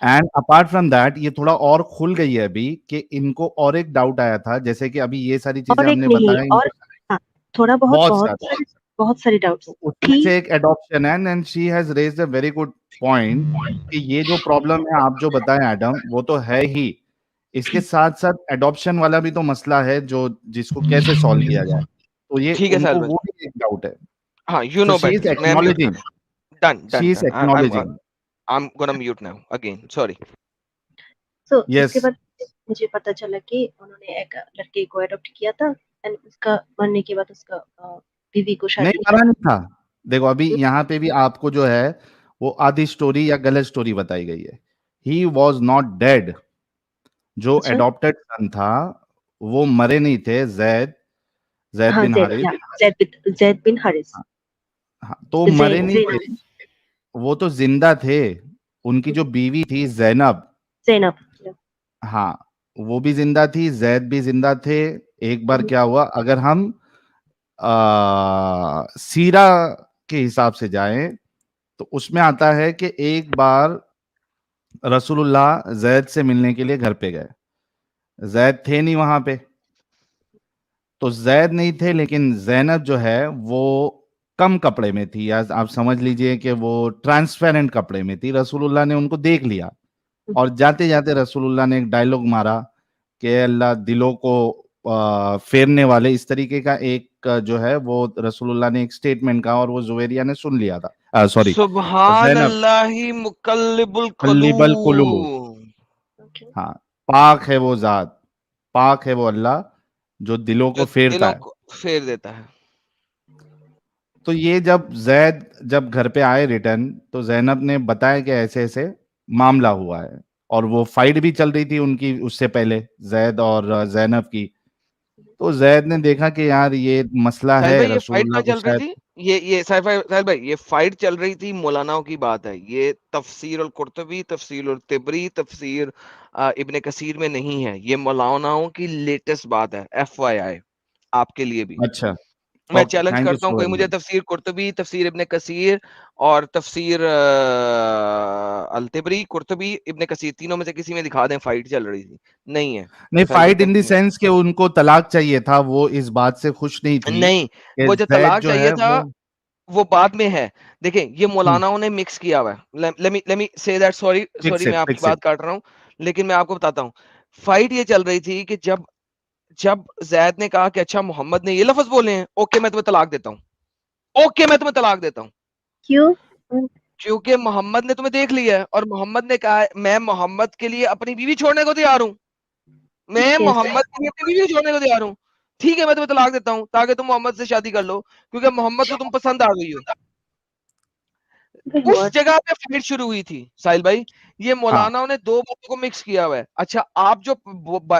and apart from that ये थोड़ा और खुल गई है अभी कि इनको और एक डाउट आया था, जैसे कि अभी ये सारी चीजें और एक हमने नहीं, बताया, और हाँ, थोड़ा बहुत सारे, बहुत सारे डाउट्स तो उसमें थी। से एक एडॉप्शन है, and she has raised a very good point कि ये जो प्रॉब्लम है आप जो बताएं एडम, वो तो है ही, इसके साथ साथ एडॉप्शन वाला भी तो मसला है जो जिसको कैसे सॉल्व किया जाए, तो ये ठीक है साहिल उनको भाई, वो भी एक डाउट है, हाँ you so know she is better, मैं म्यूट कर acknowledging, रहा हूँ। Done she done is done, acknowledging, I'm gonna mute now again, sorry। तो yes, उसके बाद मुझे पता चला कि उन्होंने एक लड़के को अडॉप्ट किया था, एंड उसका मरने के बाद उसका बीवी को नहीं शादी मरा नहीं था। देखो अभी यहाँ पे भी आपको जो है वो आधी स्टोरी या गलत स्टोरी बताई गई है, ही वॉज नॉट डेड, जो अच्छा एडॉप्टेड सन था वो मरे नहीं थे, जैद हाँ बिन हारिस, जैद बिन हारिस, हाँ, तो मरे जैन नहीं थे, वो तो जिंदा थे, उनकी जो बीवी थी जैनब, जैनब, हाँ, वो भी जिंदा थी, जैद भी जिंदा थे। एक बार क्या हुआ, अगर हम सीरा के हिसाब से जाएं तो उसमें आता है कि एक बार रसूलुल्लाह जैद से मिलने के लिए घर पे गए, जैद थे नहीं वहां पे, तो जैद नहीं थे, लेकिन जैनब जो है वो कम कपड़े में थी, या आप समझ लीजिए कि वो ट्रांसपेरेंट कपड़े में थी, रसूलुल्लाह ने उनको देख लिया, और जाते जाते रसूलुल्लाह ने एक डायलॉग मारा कि अल्लाह दिलों को फेरने वाले, इस तरीके का एक जो है वो रसूलुल्लाह ने एक स्टेटमेंट कहा, और वो जुवेरिया ने सुन लिया था, सॉरी सुभान जैनब, अल्लाही मुकल्लिबुल कल्लिबल कुलूब, कुलूब, हाँ, पाक है वो जात, पाक है वो अल्लाह जो दिलों जो को फेरता दिलों है। को फेर देता है। تو یہ جب زید جب گھر پہ آئے ریٹرن تو زینب نے بتایا کہ ایسے ایسے معاملہ ہوا ہے, اور وہ فائٹ بھی چل رہی تھی ان کی اس سے پہلے زید اور زینب کی. تو زید نے دیکھا کہ یار یہ مسئلہ ساحل ہے, بھائی یہ رسول فائٹ اللہ کہاں کو چل رہی شاید. تھی؟ یہ ساحل بھائی یہ فائٹ چل رہی تھی مولاناؤں کی بات ہے. یہ تفسیر القرطبی, تفسیر الطبری, تفسیر ابن کثیر میں نہیں ہے. یہ مولاناؤں کی لیٹسٹ بات ہے, FYI آپ کے لیے بھی. اچھا, میں اوکے, چیلنج تھینک یو کرتا ہوں سو کوئی ویری مجھے مچ. تفسیر قرطبی, تفسیر ابن کثیر اور تفسیر الطبری, قرطبی, ابن کثیر تینوں میں سے کسی میں دکھا دیں فائٹ چل رہی تھی. نہیں ہے. نہیں, ساحل بھائی fight in the continue. Sense کہ ان کو طلاق چاہیے تھا, وہ اس بات سے خوش نہیں تھی نہیں, کہ وہ جو زید طلاق جو چاہیے ہے تھا وہ بعد میں ہے. دیکھیں یہ ہوں, مولاناؤں نے مکس کیا ہوا ہے. let me say that, sorry میں آپ کی فکس اٹ. بات کاٹ رہا ہوں, لیکن میں آپ کو بتاتا ہوں. فائٹ یہ چل رہی تھی کہ جب زید نے کہا کہ اچھا محمد نے یہ لفظ بولے ہیں, اوکے میں تمہیں طلاق دیتا ہوں, اوکے میں تمہیں طلاق دیتا ہوں, کیوں؟ کیونکہ محمد نے تمہیں دیکھ لیا ہے اور محمد نے کہا میں محمد کے لیے اپنی بیوی چھوڑنے کو تیار ہوں, میں کیسے؟ محمد کے لیے اپنی بیوی چھوڑنے کو تیار ہوں. ٹھیک ہے میں تمہیں طلاق دیتا ہوں تاکہ تم محمد سے شادی کر لو, کیونکہ محمد کو تم پسند آ گئی ہو. اس جگہ پہ فائٹ شروع ہوئی تھی ساحل بھائی. یہ ہاں, مولانا نے دو باتوں کو مکس کیا ہوا ہے. اچھا آپ جو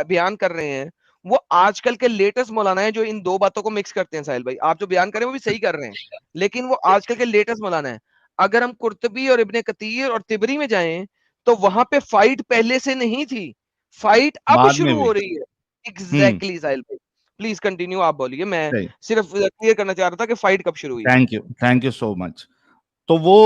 بیان کر رہے ہیں وہ آج کل کے لیٹسٹ مولانا ہیں جو ان دو باتوں کو مکس کرتے ہیں. ساحل بھائی آپ جو بیان کر رہے ہیں وہ بھی صحیح کر رہے ہیں, لیکن وہ آج کل کے لیٹسٹ مولانا ہیں. اگر ہم قرطبی اور ابن کثیر اور طبری میں جائیں تو وہاں پہ فائٹ پہلے سے نہیں تھی, فائٹ اب بعد میں شروع بھی. ہو رہی ہے. ایگزیکٹلی ساحل بھائی, پلیز کنٹینیو, آپ بولیے. میں صحیح, صرف کلیئر کرنا چاہ رہا تھا کہ فائٹ کب شروع ہوئی. تھینک یو سو مچ. تو وہ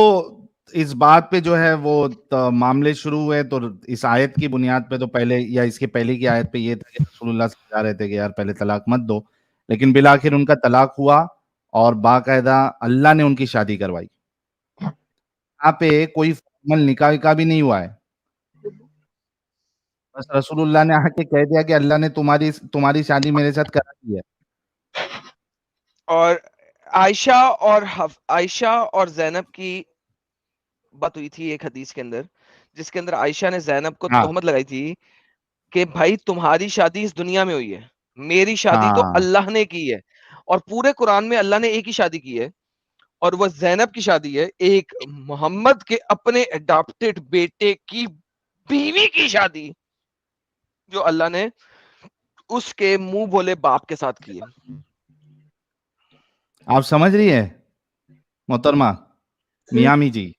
اس بات پہ جو ہے وہ معاملے شروع ہوئے. تو اس آیت کی بنیاد پہ تو پہلے یا اس کے پہلے کی آیت پہ یہ تھا کہ رسول اللہ سمجھا رہے تھے کہ یار پہلے طلاق مت دو, لیکن بالآخر ان کا طلاق ہوا اور باقاعدہ اللہ نے ان کی شادی کروائی. یہاں پہ کوئی فارمل نکاح کا بھی نہیں ہوا ہے, بس رسول اللہ نے آ کے کہہ دیا کہ اللہ نے تمہاری شادی میرے ساتھ کرا دی ہے. اور عائشہ اور زینب کی بات ہوئی تھی ایک حدیث کے اندر, جس کے اندر عائشہ نے زینب کو ہاں تہمت لگائی تھی کہ بھائی تمہاری شادی اس دنیا میں ہوئی ہے, میری شادی تو ہاں, اللہ نے کی ہے. اور پورے قرآن میں اللہ نے ایک ہی شادی کی ہے, اور وہ زینب کی شادی ہے, ایک محمد کے اپنے اڈاپٹڈ بیٹے کی بیوی کی شادی جو اللہ نے اس کے منہ بولے باپ کے ساتھ کی ہے. آپ سمجھ رہی ہے محترمہ میامی جی.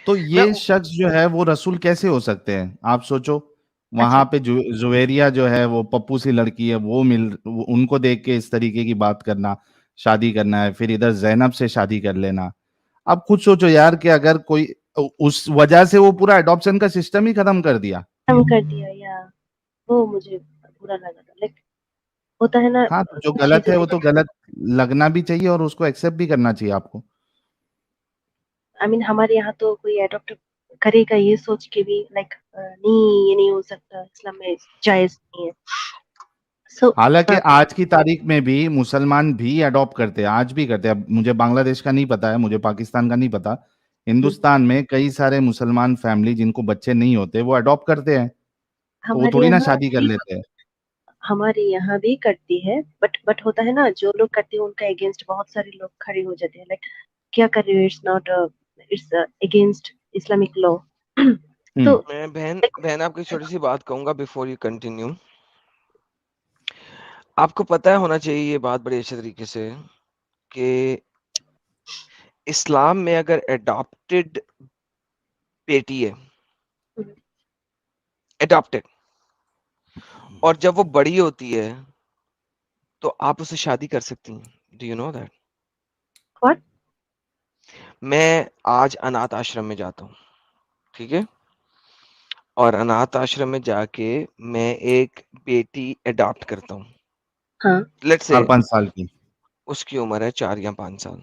تو میں یہ شخص جو ہے وہ رسول کیسے ہو سکتے ہیں؟ آپ سوچو, وہاں پہ زویریہ جو ہے وہ پپو سی لڑکی ہے, وہ ان کو دیکھ کے اس طریقے کی بات کرنا, شادی کرنا ہے, پھر ادھر زینب سے شادی کر لینا. اب خود سوچو یار کہ اگر کوئی اس وجہ سے وہ پورا اڈاپشن کا سسٹم ہی ختم کر دیا. یا وہ مجھے برا لگا تھا. لائک ہوتا ہے نا, ہاں, تو جو کچھ غلط چیزیں ہے وہ تو غلط لگنا بھی چاہیے اور اس کو ایکسپٹ بھی کرنا چاہیے آپ کو. ہمارے یہاں تو کوئی اڈاپٹ کرے گا یہ سوچ کے بھی لائک نہیں یہ نہیں ہو سکتا, اسلام میں جائز نہیں ہے. حالانکہ آج کی تاریخ میں بھی مسلمان بھی اڈاپٹ کرتے ہیں, آج بھی کرتے ہیں. اب مجھے بنگلہ دیش کا نہیں پتا ہے, مجھے پاکستان کا نہیں پتا. ہندوستان میں کئی سارے مسلمان فیملی جن کو بچے نہیں ہوتے وہ اڈاپٹ کرتے ہیں, تو وہ ہمارے تھوڑی نا یہاں شادی کر لیتے ہیں. ہمارے یہاں بھی کرتی ہے, بٹ ہوتا ہے نا جو لوگ کرتے ہیں ان کا اگینسٹ بہت سارے لوگ کھڑے ہو جاتے ہیں. لائک کیا کر رہے ہو, اٹس اگینسٹ اسلامک لا. تو میں بہن آپ کو چھوٹی سی بات کہوں گا بیفور یو کنٹینیو. آپ کو پتہ ہونا چاہیے یہ بات بڑے اچھے طریقے سے کہ اسلام میں اگر اڈاپٹڈ بیٹی ہے, اڈاپٹڈ, اور جب وہ بڑی ہوتی ہے تو آپ اسے شادی کر سکتی ہیں. Do you know that? What? میں آج انات آشرم میں جاتا ہوں, ٹھیک ہے, اور انات آشرم میں جا کے میں ایک بیٹی اڈاپٹ کرتا ہوں. ہاں, لیٹس سے 4-5 سال کی. اس کی عمر ہے 4 یا 5 سال.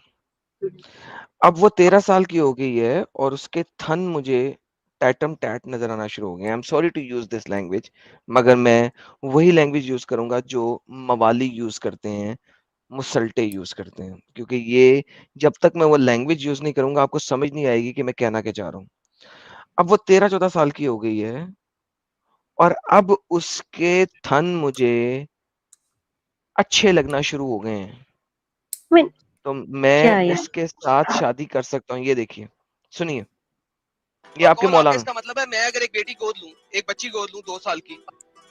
اب وہ 13 سال کی ہو گئی ہے اور اس کے تھن مجھے ٹیٹم ٹیٹ نظر آنا شروع ہو گئے. I am sorry to use this language, مگر میں وہی لینگویج یوز کروں گا جو موالی یوز کرتے ہیں, مسلٹے یوز کرتے ہیں, کیونکہ یہ جب تک میں وہ لینگویج یوز نہیں کروں گا آپ کو سمجھ نہیں آئے گی کہ میں کہنا کیا چاہ رہا ہوں. اب وہ 13-14 سال کی ہو گئی ہے اور اب اس کے تھن مجھے اچھے لگنا شروع ہو گئے ہیں. When- तो क्या मैं है? इसके साथ शादी कर सकता हूँ। ये देखिए, सुनिए, ये आपके मौलाना। इसका मतलब है मैं अगर एक बेटी गोद लूं, एक बच्ची गोद लूं 2 साल की,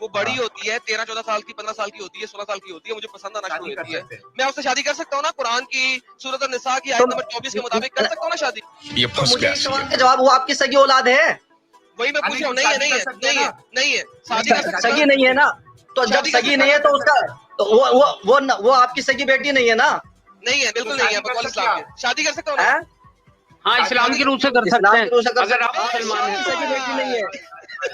वो बड़ी होती है 13-14 साल की, 15 साल की होती है, 16 साल की होती है, मुझे पसंद आना शुरू होती है, मैं उससे शादी कर सकता हूँ ना? कुरान की सूरत निसा की आयत नंबर 24 के मुताबिक कर सकता हूँ ना शादी? ये फंस गया सवाल का जवाब, वो आपकी सगी औलाद है? वही मैं पूछ रहा हूँ। नहीं है, नहीं है, नहीं है, नहीं है, शादी कर सकता सगी नहीं है ना? तो जब सगी नहीं है तो उसका तो वो आपकी सगी बेटी नहीं है ना? नहीं है, बिल्कुल नहीं है। बकौल इस्लाम के शादी कर सकता हूँ ना? हाँ, इस्लाम की रूह से कर सकते इस्लाम हैं की रूह से कर अगर आप सकते हैं। मुसलमान हैं। आपकी सगी बेटी नहीं है,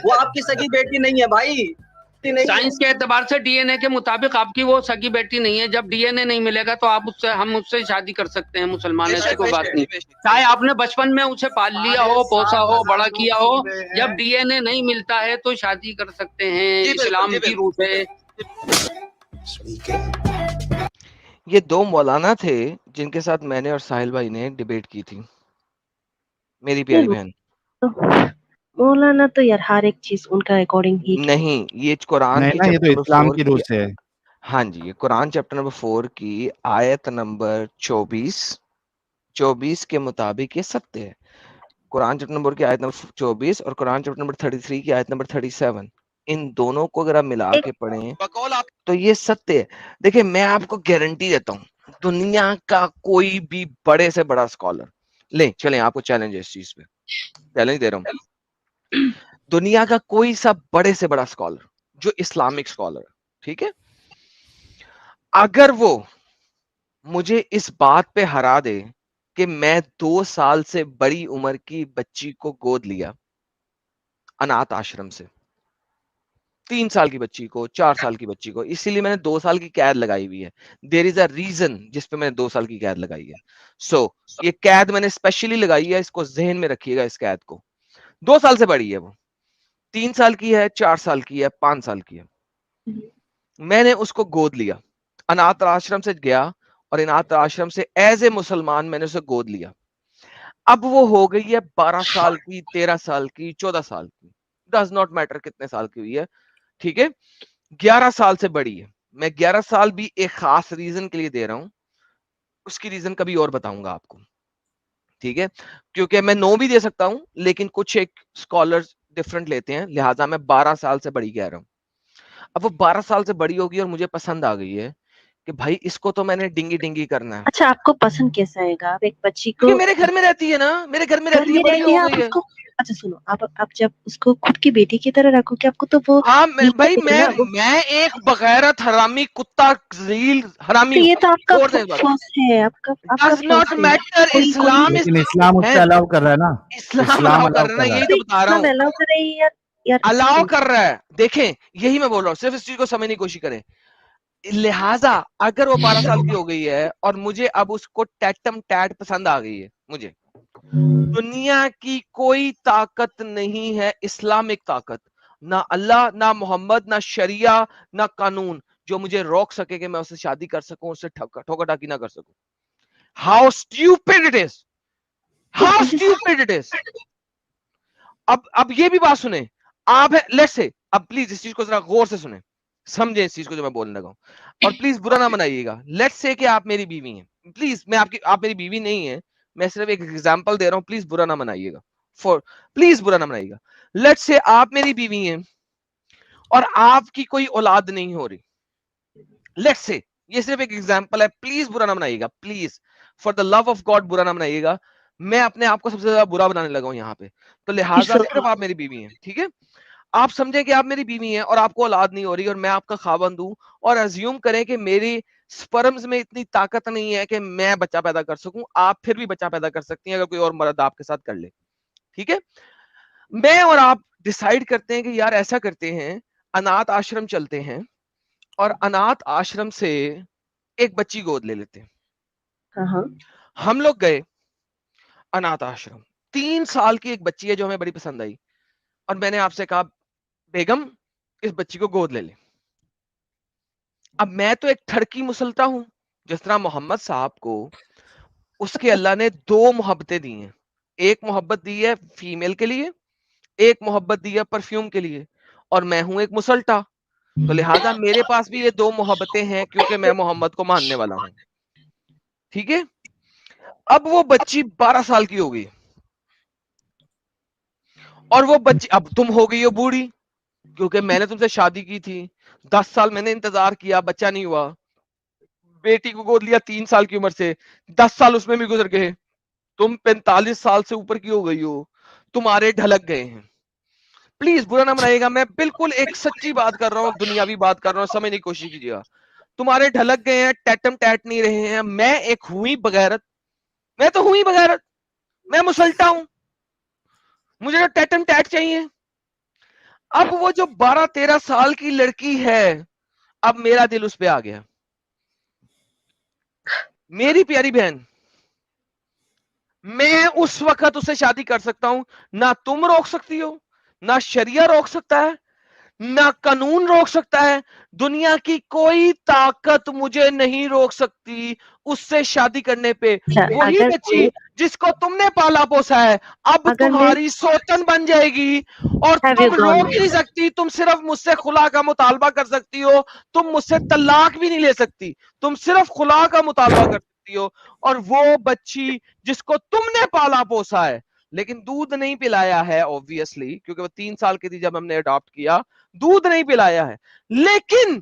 वो आपकी सगी बेटी नहीं है भाई। साइंस के एतबार से डीएनए के मुताबिक आपकी वो सगी बेटी नहीं है। जब डीएनए नहीं मिलेगा तो आप उससे हम उससे शादी कर सकते हैं, मुसलमान, ऐसी कोई बात नहीं। चाहे आपने बचपन में उसे पाल लिया हो, पोसा हो, बड़ा किया हो, जब डीएनए नहीं मिलता है तो शादी कर सकते हैं इस्लाम की रूह से। ये 2 मौलाना थे जिनके साथ मैंने और साहिल भाई ने डिबेट की थी, मेरी प्यारी बहन। मौलाना तो यार हर एक चीज उनका अकॉर्डिंग ही नहीं, ये कुरान नहीं की ना, ये चैप्टर तो नंबर इस्लाम 4 की रूह से है। हाँ जी, ये कुरान चैप्टर नंबर 4 की आयत नंबर 24 के मुताबिक ये सत्य है। कुरान चैप्टर नंबर की आयत नंबर 24 और कुरान चैप्टर नंबर 33 की आयत नंबर 37, इन दोनों को अगर आप मिला के पढ़ें तो ये सत्य है। देखिए, मैं आपको गारंटी देता हूँ, दुनिया का कोई भी बड़े से बड़ा स्कॉलर, ले चलें, आपको चैलेंज है इस चीज पे, चैलेंज दे रहा हूँ, दुनिया का कोई सा बड़े से बड़ा स्कॉलर जो इस्लामिक स्कॉलर, ठीक है, अगर वो मुझे इस बात पे हरा दे कि मैं 2 साल से बड़ी उम्र की बच्ची को गोद लिया अनाथ आश्रम से, 3 साल की बच्ची को, 4 साल की बच्ची को, इसीलिए मैंने 2 साल की कैद लगाई हुई है। देयर इज अ रीजन जिस पे मैंने 2 साल की कैद लगाई है। सो ये कैद मैंने स्पेशली लगाई है, इसको जहन में रखिएगा। इस कैद को 2 साल से बड़ी है वो, 3 साल की है, 4 साल की है, 5 साल की है। मैंने उसको गोद लिया, अनाथ आश्रम से गया और अनाथ आश्रम से एज ए मुसलमान मैंने उसे गोद लिया। अब वो हो गई है 12 साल की, 13 साल की, 14 साल की, डज नॉट मैटर कितने साल की हुई है, ठीक है, 11 साल से बड़ी है। मैं 11 साल भी एक खास रीजन के लिए दे रहा हूं, उसकी रीजन कभी और बताऊंगा आपको, ठीक है, क्योंकि मैं 9 भी दे सकता हूं, लेकिन कुछ एक स्कॉलर्स डिफरेंट लेते हैं, लिहाजा मैं 12 साल से बड़ी कह रहा हूं। अब वो 12 साल से बड़ी होगी और मुझे पसंद आ गई है कि भाई इसको तो मैंने डिंगी डिंगी करना है। अच्छा, आपको पसंद कैसा आएगा? आप एक बच्ची को क्योंकि मेरे घर में रहती है ना, मेरे घर में रहती है, बड़ी हो आप गई है। उसको, अच्छा सुनो, आप जब उसको खुद की बेटी की तरह रखोगे, आपको तो वो हाँ भाई, मिलता है ना, वो मैं एक बगैरत हरामी कुत्ता ज़लील हरामी तो हूँ। ये तो आपका छोड़ दें इस बात को। फर्स्ट है, आपका Does not फर्स्ट है। matter, कोई इस्लाम लेकिन इस्लाम उससे अलाउ कर रहा है ना, इस्लाम अलाउ कर रहा है, यही तो बता रहा हूँ, अलाउ कर रही है यार अलाउ कर रहा है। देखें, यही मैं बोल रहा हूँ, सिर्फ इस चीज को समझने की कोशिश करें। लिहाजा अगर वो 12 साल की हो गई है और मुझे अब उसको टैटम टैट पसंद आ गई है, मुझे दुनिया की कोई ताकत नहीं है, इस्लामिक ताकत, ना अल्लाह, ना मोहम्मद, ना शरिया, ना कानून, जो मुझे रोक सके कि मैं उससे शादी कर सकूं, उससे ठोका टाकी ना कर सकूं। How stupid it is, how stupid it is. अब ये भी बात सुने आप, लेट्स से, अब प्लीज इस चीज को जरा गौर से सुने, समझे इस चीज को जो मैं बोलने लगा हूं, और प्लीज बुरा ना मनाइएगा। लेट्स से कि आप मेरी बीवी हैं, प्लीज, मैं आप मेरी बीवी नहीं है, मैं सिर्फ एक एग्जांपल दे रहा हूं, प्लीज बुरा ना मनाइएगा, प्लीज बुरा ना मनाइएगा। लेट्स से आप मेरी बीवी हैं और आपकी कोई औलाद नहीं हो रही, लेट्स से, ये सिर्फ एक एग्जांपल है, प्लीज बुरा ना मनाइएगा, please for the love of God बुरा ना मनाइएगा। मैं अपने आप को सबसे ज्यादा बुरा बनाने लगा हूं यहाँ पे, तो लिहाजा सिर्फ आप मेरी बीवी हैं, ठीक है। आप समझे कि आप मेरी बीवी हैं और आपको औलाद नहीं हो रही और मैं आपका खावंद हूं, और अज्यूम करें कि मेरी स्पर्म्स में इतनी ताकत नहीं है कि मैं बच्चा पैदा कर सकूं, आप फिर भी बच्चा पैदा कर सकती हैं अगर कोई और मर्द आपके साथ कर ले, ठीक है। मैं और आप डिसाइड करते हैं कि यार ऐसा करते हैं, अनाथ आश्रम चलते हैं और अनाथ आश्रम से एक बच्ची गोद ले लेते हैं। हम लोग गए अनाथ आश्रम, 3 साल की एक बच्ची है जो हमें बड़ी पसंद आई, और मैंने आपसे कहा बेगम इस बच्ची को गोद ले ले। अब मैं तो एक ठड़की मुसलता हूं, जिस तरह मोहम्मद साहब को उसके अल्लाह ने 2 मोहब्बतें दी हैं, एक मोहब्बत दी है फीमेल के लिए, एक मोहब्बत दी है परफ्यूम के लिए, और मैं हूं एक मुसल्टा, तो लिहाजा मेरे पास भी ये 2 मोहब्बतें हैं, क्योंकि मैं मोहम्मद को मानने वाला हूं। ٹھیک ہے. اب وہ بچی 12 سال کی ہو گئی اور وہ بچی اب تم ہو گئی ہو بوڑھی, کیونکہ میں نے تم سے شادی کی تھی, 10 سال میں نے انتظار کیا, بچہ نہیں ہوا, بیٹی کو گود لیا 3 سال کی عمر سے, 10 سال اس میں بھی گزر گئے, تم 45 سال سے اوپر کی ہو گئی ہو, تمہارے ڈھلک گئے ہیں. پلیز برا نہ منائیے گا, میں بالکل ایک سچی بات کر رہا ہوں, دنیاوی بات کر رہا ہوں, سمجھنے کی کوشش کیجیے گا. تمہارے ڈھلک گئے ہیں, ٹیٹم ٹیٹ نہیں رہے ہیں. میں ایک ہوئی بغیرت, میں تو ہوئی بغیرت, میں مسلٹا ہوں, مجھے تو ٹیٹم ٹیٹ چاہیے. اب وہ جو 12-13 سال کی لڑکی ہے, اب میرا دل اس پہ آ گیا. میری پیاری بہن, میں اس وقت اسے شادی کر سکتا ہوں, نہ تم روک سکتی ہو, نہ شریعہ روک سکتا ہے, نہ قانون روک سکتا ہے, دنیا کی کوئی طاقت مجھے نہیں روک سکتی اس سے شادی کرنے پہ. وہی اگر بچی جس کو تم نے پالا پوسا ہے اب اگر میں تمہاری سوتن بن جائے گی اور have you تم gone روک نہیں سکتی. تم صرف مجھ سے خلا کا مطالبہ کر سکتی ہو, تم مجھ سے طلاق بھی نہیں لے سکتی, تم صرف خلا کا مطالبہ کر سکتی ہو. اور وہ بچی جس کو تم نے پالا پوسا ہے, لیکن دودھ نہیں پلایا ہے obviously, کیونکہ وہ 3 سال کی تھی جب ہم نے اڈاپٹ کیا, دودھ نہیں پلایا ہے, لیکن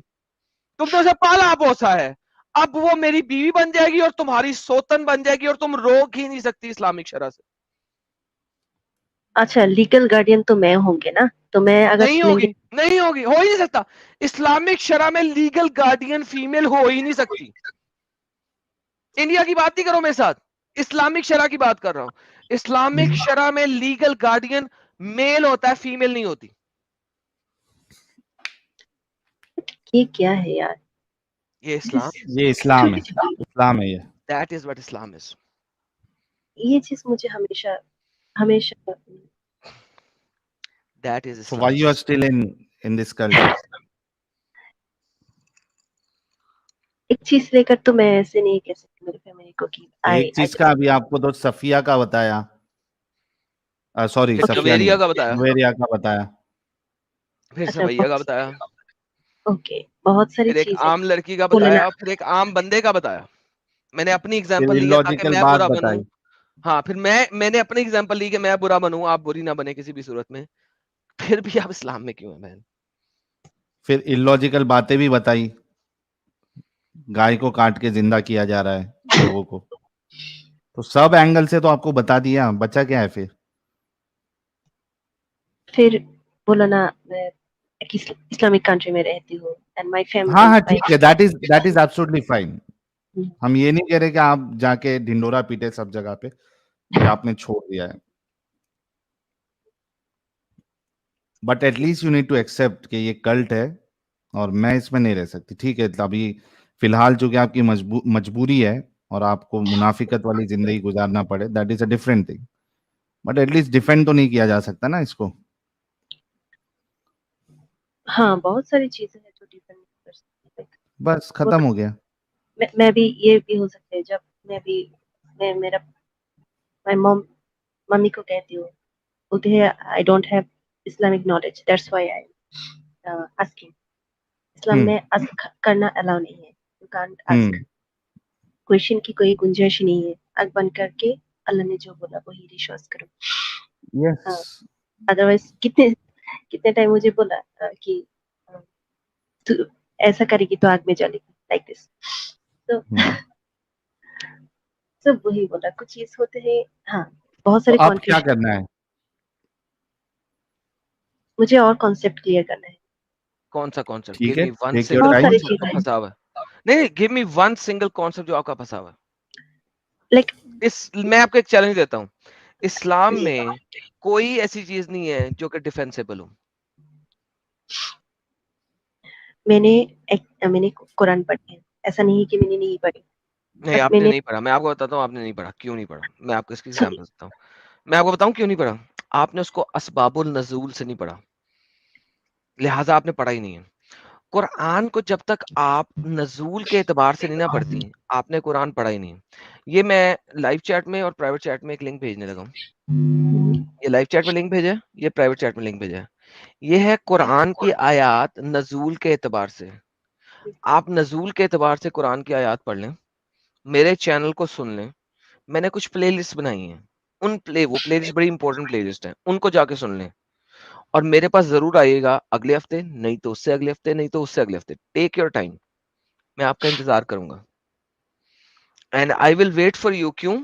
تم نے اسے پالا پوسا ہے, اب وہ میری بیوی بن جائے گی اور تمہاری سوتن بن جائے گی اور تم روک ہی نہیں سکتی اسلامک شرع سے. اچھا لیگل گارڈین تو میں ہوں گے نا, تو میں اگر نہیں ہوگی, نہیں ہوگی, ہو ہی نہیں سکتا. اسلامک شرع میں لیگل گارڈین فیمیل ہو ہی نہیں سکتی. انڈیا کی بات نہیں کرو میرے ساتھ, اسلامک شرع کی بات کر رہا ہوں. اسلامک شرع میں لیگل گارڈین میل ہوتا ہے, فیمیل نہیں ہوتی. یہ کیا ہے یار, یہ اسلام, یہ اسلام ہے, اسلام ہے یہ. that is what Islam is. یہ چیز مجھے ہمیشہ ہمیشہ That is So why Islam. you are still in this culture? ایک چیز لے کر تو میں ایسے نہیں کہہ سکتی میری فیملی کو کہ ایک چیز کا ابھی آپ کو تو صفیہ کا بتایا, سوری پھر صفیہ جویریہ نہیں, کا بتایا, جویریہ کا بتایا, پھر اچھا سویہ کا بتایا, اوکے, بہت ساری پھر ایک چیزیں عام لڑکی کا بولنا, بتایا, پھر ایک عام بندے کا بتایا. میں نے اپنی پھر اگزامپل لی ہے تاکہ illogical میں بات برا بنوں. بتائی, ہاں, پھر میں نے اپنی اگزامپل لی کہ میں برا بنوں, آپ بری نہ بنے کسی بھی صورت میں. پھر بھی آپ اسلام میں کیوں ہیں بہن؟ پھر illogical باتیں بھی بتائی, گائے کو کاٹ کے زندہ کیا جا رہا ہے لوگوں کو, تو سب اینگل سے تو آپ کو بتا دیا, بچہ کیا ہے پھر؟ پھر بولا نا میں اسلامک کنٹری میں رہتی ہوں اینڈ مائی ہاں ہاں فیملی, ٹھیک ہے, دیٹ از ایبسولوٹلی فائن. ہم یہ نہیں کہہ رہے کہ آپ جا کے ڈھنڈورا پیٹے سب جگہ پہ کہ آپ نے چھوڑ دیا ہے, but at least you need to accept کہ یہ کلٹ ہے اور میں اس میں نہیں رہ سکتی. ٹھیک ہے, ابھی فی الحال چونکہ آپ کی مجبوری ہے اور آپ کو منافقت والی زندگی گزارنا پڑے, that is a different thing, but at least defend تو نہیں کیا جا سکتا نا اس کو. ہاں بہت ساری چیزیں ہیں جو ڈیپینڈ کر سکتی ہیں. بس ختم ہو گیا. میں بھی یہ بھی ہو سکتا ہے جب میں میرا ممی کو کہتی ہوں, بولتے ہیں I don't have Islamic knowledge, that's why I asking. Islam میں آسک کرنا الاؤ نہیں ہے, یو کانٹ آسک, کویشچن کی کوئی گنجائش نہیں ہے, آنکھ بند کر کے اللہ نے جو بولا وہی ریشوس کرو. ادروائز کتنے ٹائم مجھے بولا کہ تو ایسا کرے گی تو آگ میں جلے گی, لائک دس. تو سب وہی بولا, کچھ چیز ہوتے ہیں. ہاں بہت سارے اب کیا کنفیوژن, کرنا ہے؟ مجھے اور کانسیپٹ کلیئر کرنا ہے. کون سا کانسیپٹ؟ ٹھیک گیو ہے, می ون ٹیک یور سنگل بہت ٹائم. ساری کانسیپٹ جو چیزیں پھنسا ہوا ہے. نہیں, گیو می ون سنگل کانسیپٹ جو آپ کا پھنسا ہوا ہے. لائک میں آپ کو ایک چیلنج دیتا ہوں, اسلام میں کوئی ایسی چیز نہیں ہے جو کہ ڈیفینسیبل ہو. میں نے قرآن پڑھی ہے, ایسا نہیں کہ میں نے نہیں پڑھی, نہیں, بس آپ میں نے نے نہیں پڑھا. میں آپ کو بتاتا ہوں آپ نے نہیں پڑھا. کیوں نہیں پڑھا؟ میں آپ کو اس کی ایگزامپل دیتا ہوں. میں آپ کو بتاؤں کیوں نہیں پڑھا. آپ نے اس کو اسباب النزول سے نہیں پڑھا, لہٰذا آپ نے پڑھا ہی نہیں ہے. قرآن کو جب تک آپ نزول کے اعتبار سے نہیں نہ پڑھتی, آپ نے قرآن پڑھا ہی نہیں. یہ میں لائیو چیٹ میں اور پرائیویٹ چیٹ میں ایک لنک بھیجنے لگا ہوں. یہ لائیو چیٹ میں لنک بھیجا ہے, یہ پرائیویٹ چیٹ میں لنک بھیجا ہے. یہ ہے قرآن کی آیات نزول کے اعتبار سے. آپ نزول کے اعتبار سے قرآن کی آیات پڑھ لیں, میرے چینل کو سن لیں, میں نے کچھ پلے لسٹ بنائی ہیں, وہ پلے لسٹ بڑی امپورٹنٹ پلے لسٹ ہے, ان کو جا کے سن لیں, اور میرے پاس ضرور آئیے گا اگلے ہفتے, نہیں تو اس سے اگلے ہفتے, نہیں تو اس سے اگلے ہفتے. ٹیک یور ٹائم, میں آپ کا انتظار کروں گا, and I will wait for you. کیوں؟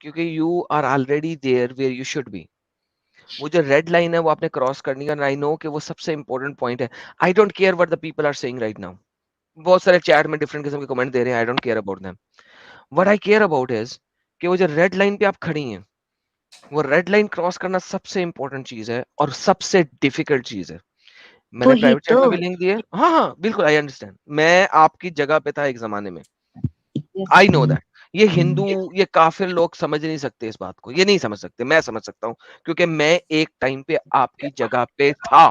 کیونکہ you are already there where you should be. وہ جو ریڈ لائن ہے وہ آپ نے کراس کرنی ہے, آئی نو کہ وہ سب سے امپورٹنٹ پوائنٹ ہے. I don't care what the people are saying right now. بہت سارے چیٹ میں ڈفرنٹ قسم کے کمنٹ دے رہے ہیں, I don't care about them. What I care about is کہ وہ جو ریڈ لائن پہ آپ کھڑی ہیں, وہ ریڈ لائن کراس کرنا سب سے امپورٹنٹ چیز ہے اور سب سے ڈیفیکلٹ چیز ہے. میں نے وہی پرائیویٹ چیٹ تو. میں بھی لنک دی ہے. ہاں ہاں بالکل, آئی انڈرسٹینڈ. میں آپ کی جگہ پہ تھا ایک زمانے میں, Yes. I know that. یہ ہندو, یہ کافر لوگ سمجھ نہیں سکتے اس بات کو, یہ نہیں سمجھ سکتے, میں سمجھ سکتا ہوں کیونکہ میں ایک ٹائم پہ آپ کی جگہ پہ تھا.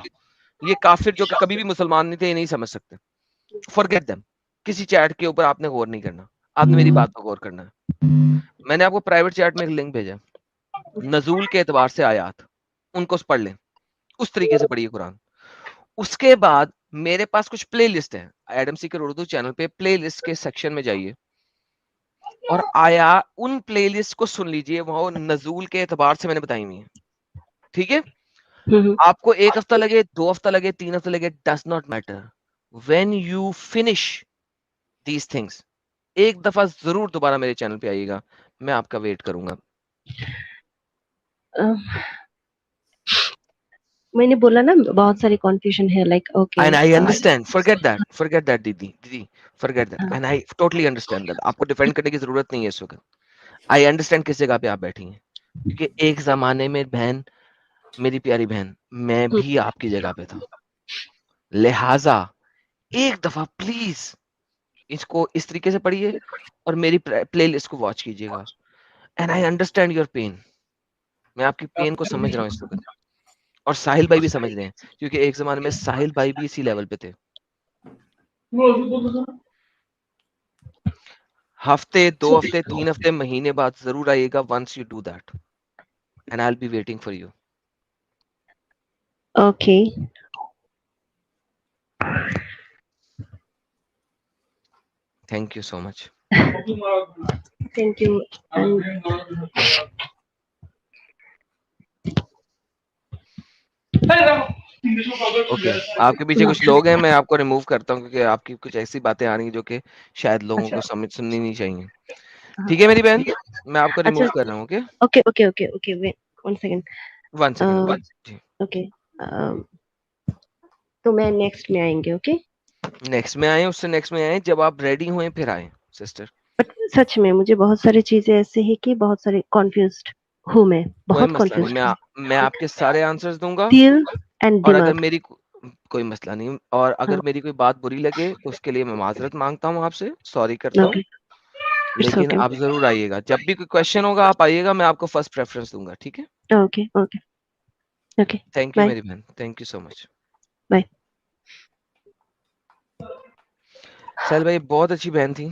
یہ کافر جو کہ کبھی بھی مسلمان نہیں تھے, یہ نہیں سمجھ سکتے. Forget them. کسی چیٹ کے اوپر آپ نے غور نہیں کرنا, آپ نے میری بات پر غور کرنا ہے. میں نے آپ کو پرائیویٹ چیٹ میں ایک لنک بھیجا, نزول کے اعتبار سے آیات, ان کو پڑھ لیں, اس طریقے سے پڑھیے قرآن. اس کے بعد میرے پاس کچھ پلے لسٹ ہے ایڈم سیکر اردو چینل پہ, پلے لسٹ کے سیکشن میں جائیے اور آیا ان پلے لسٹ کو سن لیجئے, وہ نزول کے اعتبار سے میں نے بتائی ہوئی ہیں. ٹھیک ہے, آپ کو 1 ہفتہ لگے, 2 ہفتہ لگے, 3 ہفتہ لگے, does not matter. When you finish these things, ایک دفعہ ضرور دوبارہ میرے چینل پہ آئیے گا, میں آپ کا ویٹ کروں گا. میں نے بولا نا بہت ساری کنفیوژن ہے, like okay. And I understand. Forget that, دیدی, forget that. And I totally understand that. آپ کو ڈیفینڈ کرنے کی ضرورت نہیں ہے اس وقت. I understand کس جگہ پہ آپ بیٹھی ہیں, کیونکہ ایک زمانے میں بہن, میری پیاری بہن, میں بھی آپ کی جگہ پہ تھا. لہٰذا ایک دفعہ پلیز اس کو اس طریقے سے پڑھیے اور میری پلے لسٹ کو واچ کیجیے گا. And I understand your pain, میں آپ کی پین کو سمجھ رہا ہوں اس وقت, اور ساحل بھائی بھی سمجھ رہے ہیں, کیونکہ ایک زمانے میں ساحل بھائی بھی اسی لیول پہ تھے. ہفتے, 2 ہفتے, 3 ہفتے, مہینے بعد ضرور آئیے گا. once you do that and I'll be waiting for you. Okay. Thank you so much. Thank you. Okay, آپ کے پیچھے کچھ لوگ ہیں, میں آپ کو ریموو کرتا ہوں کیونکہ آپ کی کچھ ایسی باتیں آ رہی ہیں جو کہ شاید لوگوں کو سننی نہیں چاہیے. ٹھیک ہے میری بہن, میں آپ کو ریموو کر رہا ہوں. Okay, okay. One second. 1 second. Okay, تو میں نیکسٹ میں آئیں گے. اوکے, نیکسٹ میں آئے, اس سے نیکسٹ میں آئے, جب آپ ریڈی ہوئیں پھر آئیں سسٹر. بٹ سچ میں مجھے بہت ساری چیزیں ایسے ہیں کہ بہت ساری کنفیوزڈ ہوں, میں کوئی بہت مسئلہ کنفیوزڈ نہیں, ہوں. میں آپ کے سارے آنسرز دوں گا, دل اینڈ اور اگر دماغ. میری کوئی مسئلہ نہیں, اور اگر میری کوئی بات بری لگے تو اس کے لیے میں معذرت مانگتا ہوں, آپ سے سوری کرتا ہوں. اوکے, لیکن آپ ضرور آئیے گا, جب بھی کوئی کوشچن ہوگا آپ آئیے گا, میں آپ کو فرسٹ پریفرنس دوں گا. ٹھیک ہے, اوکے. اوکے, تھینک یو میری بہن, thank you so much. Bye. Sohail بھائی بہت اچھی بہن تھی,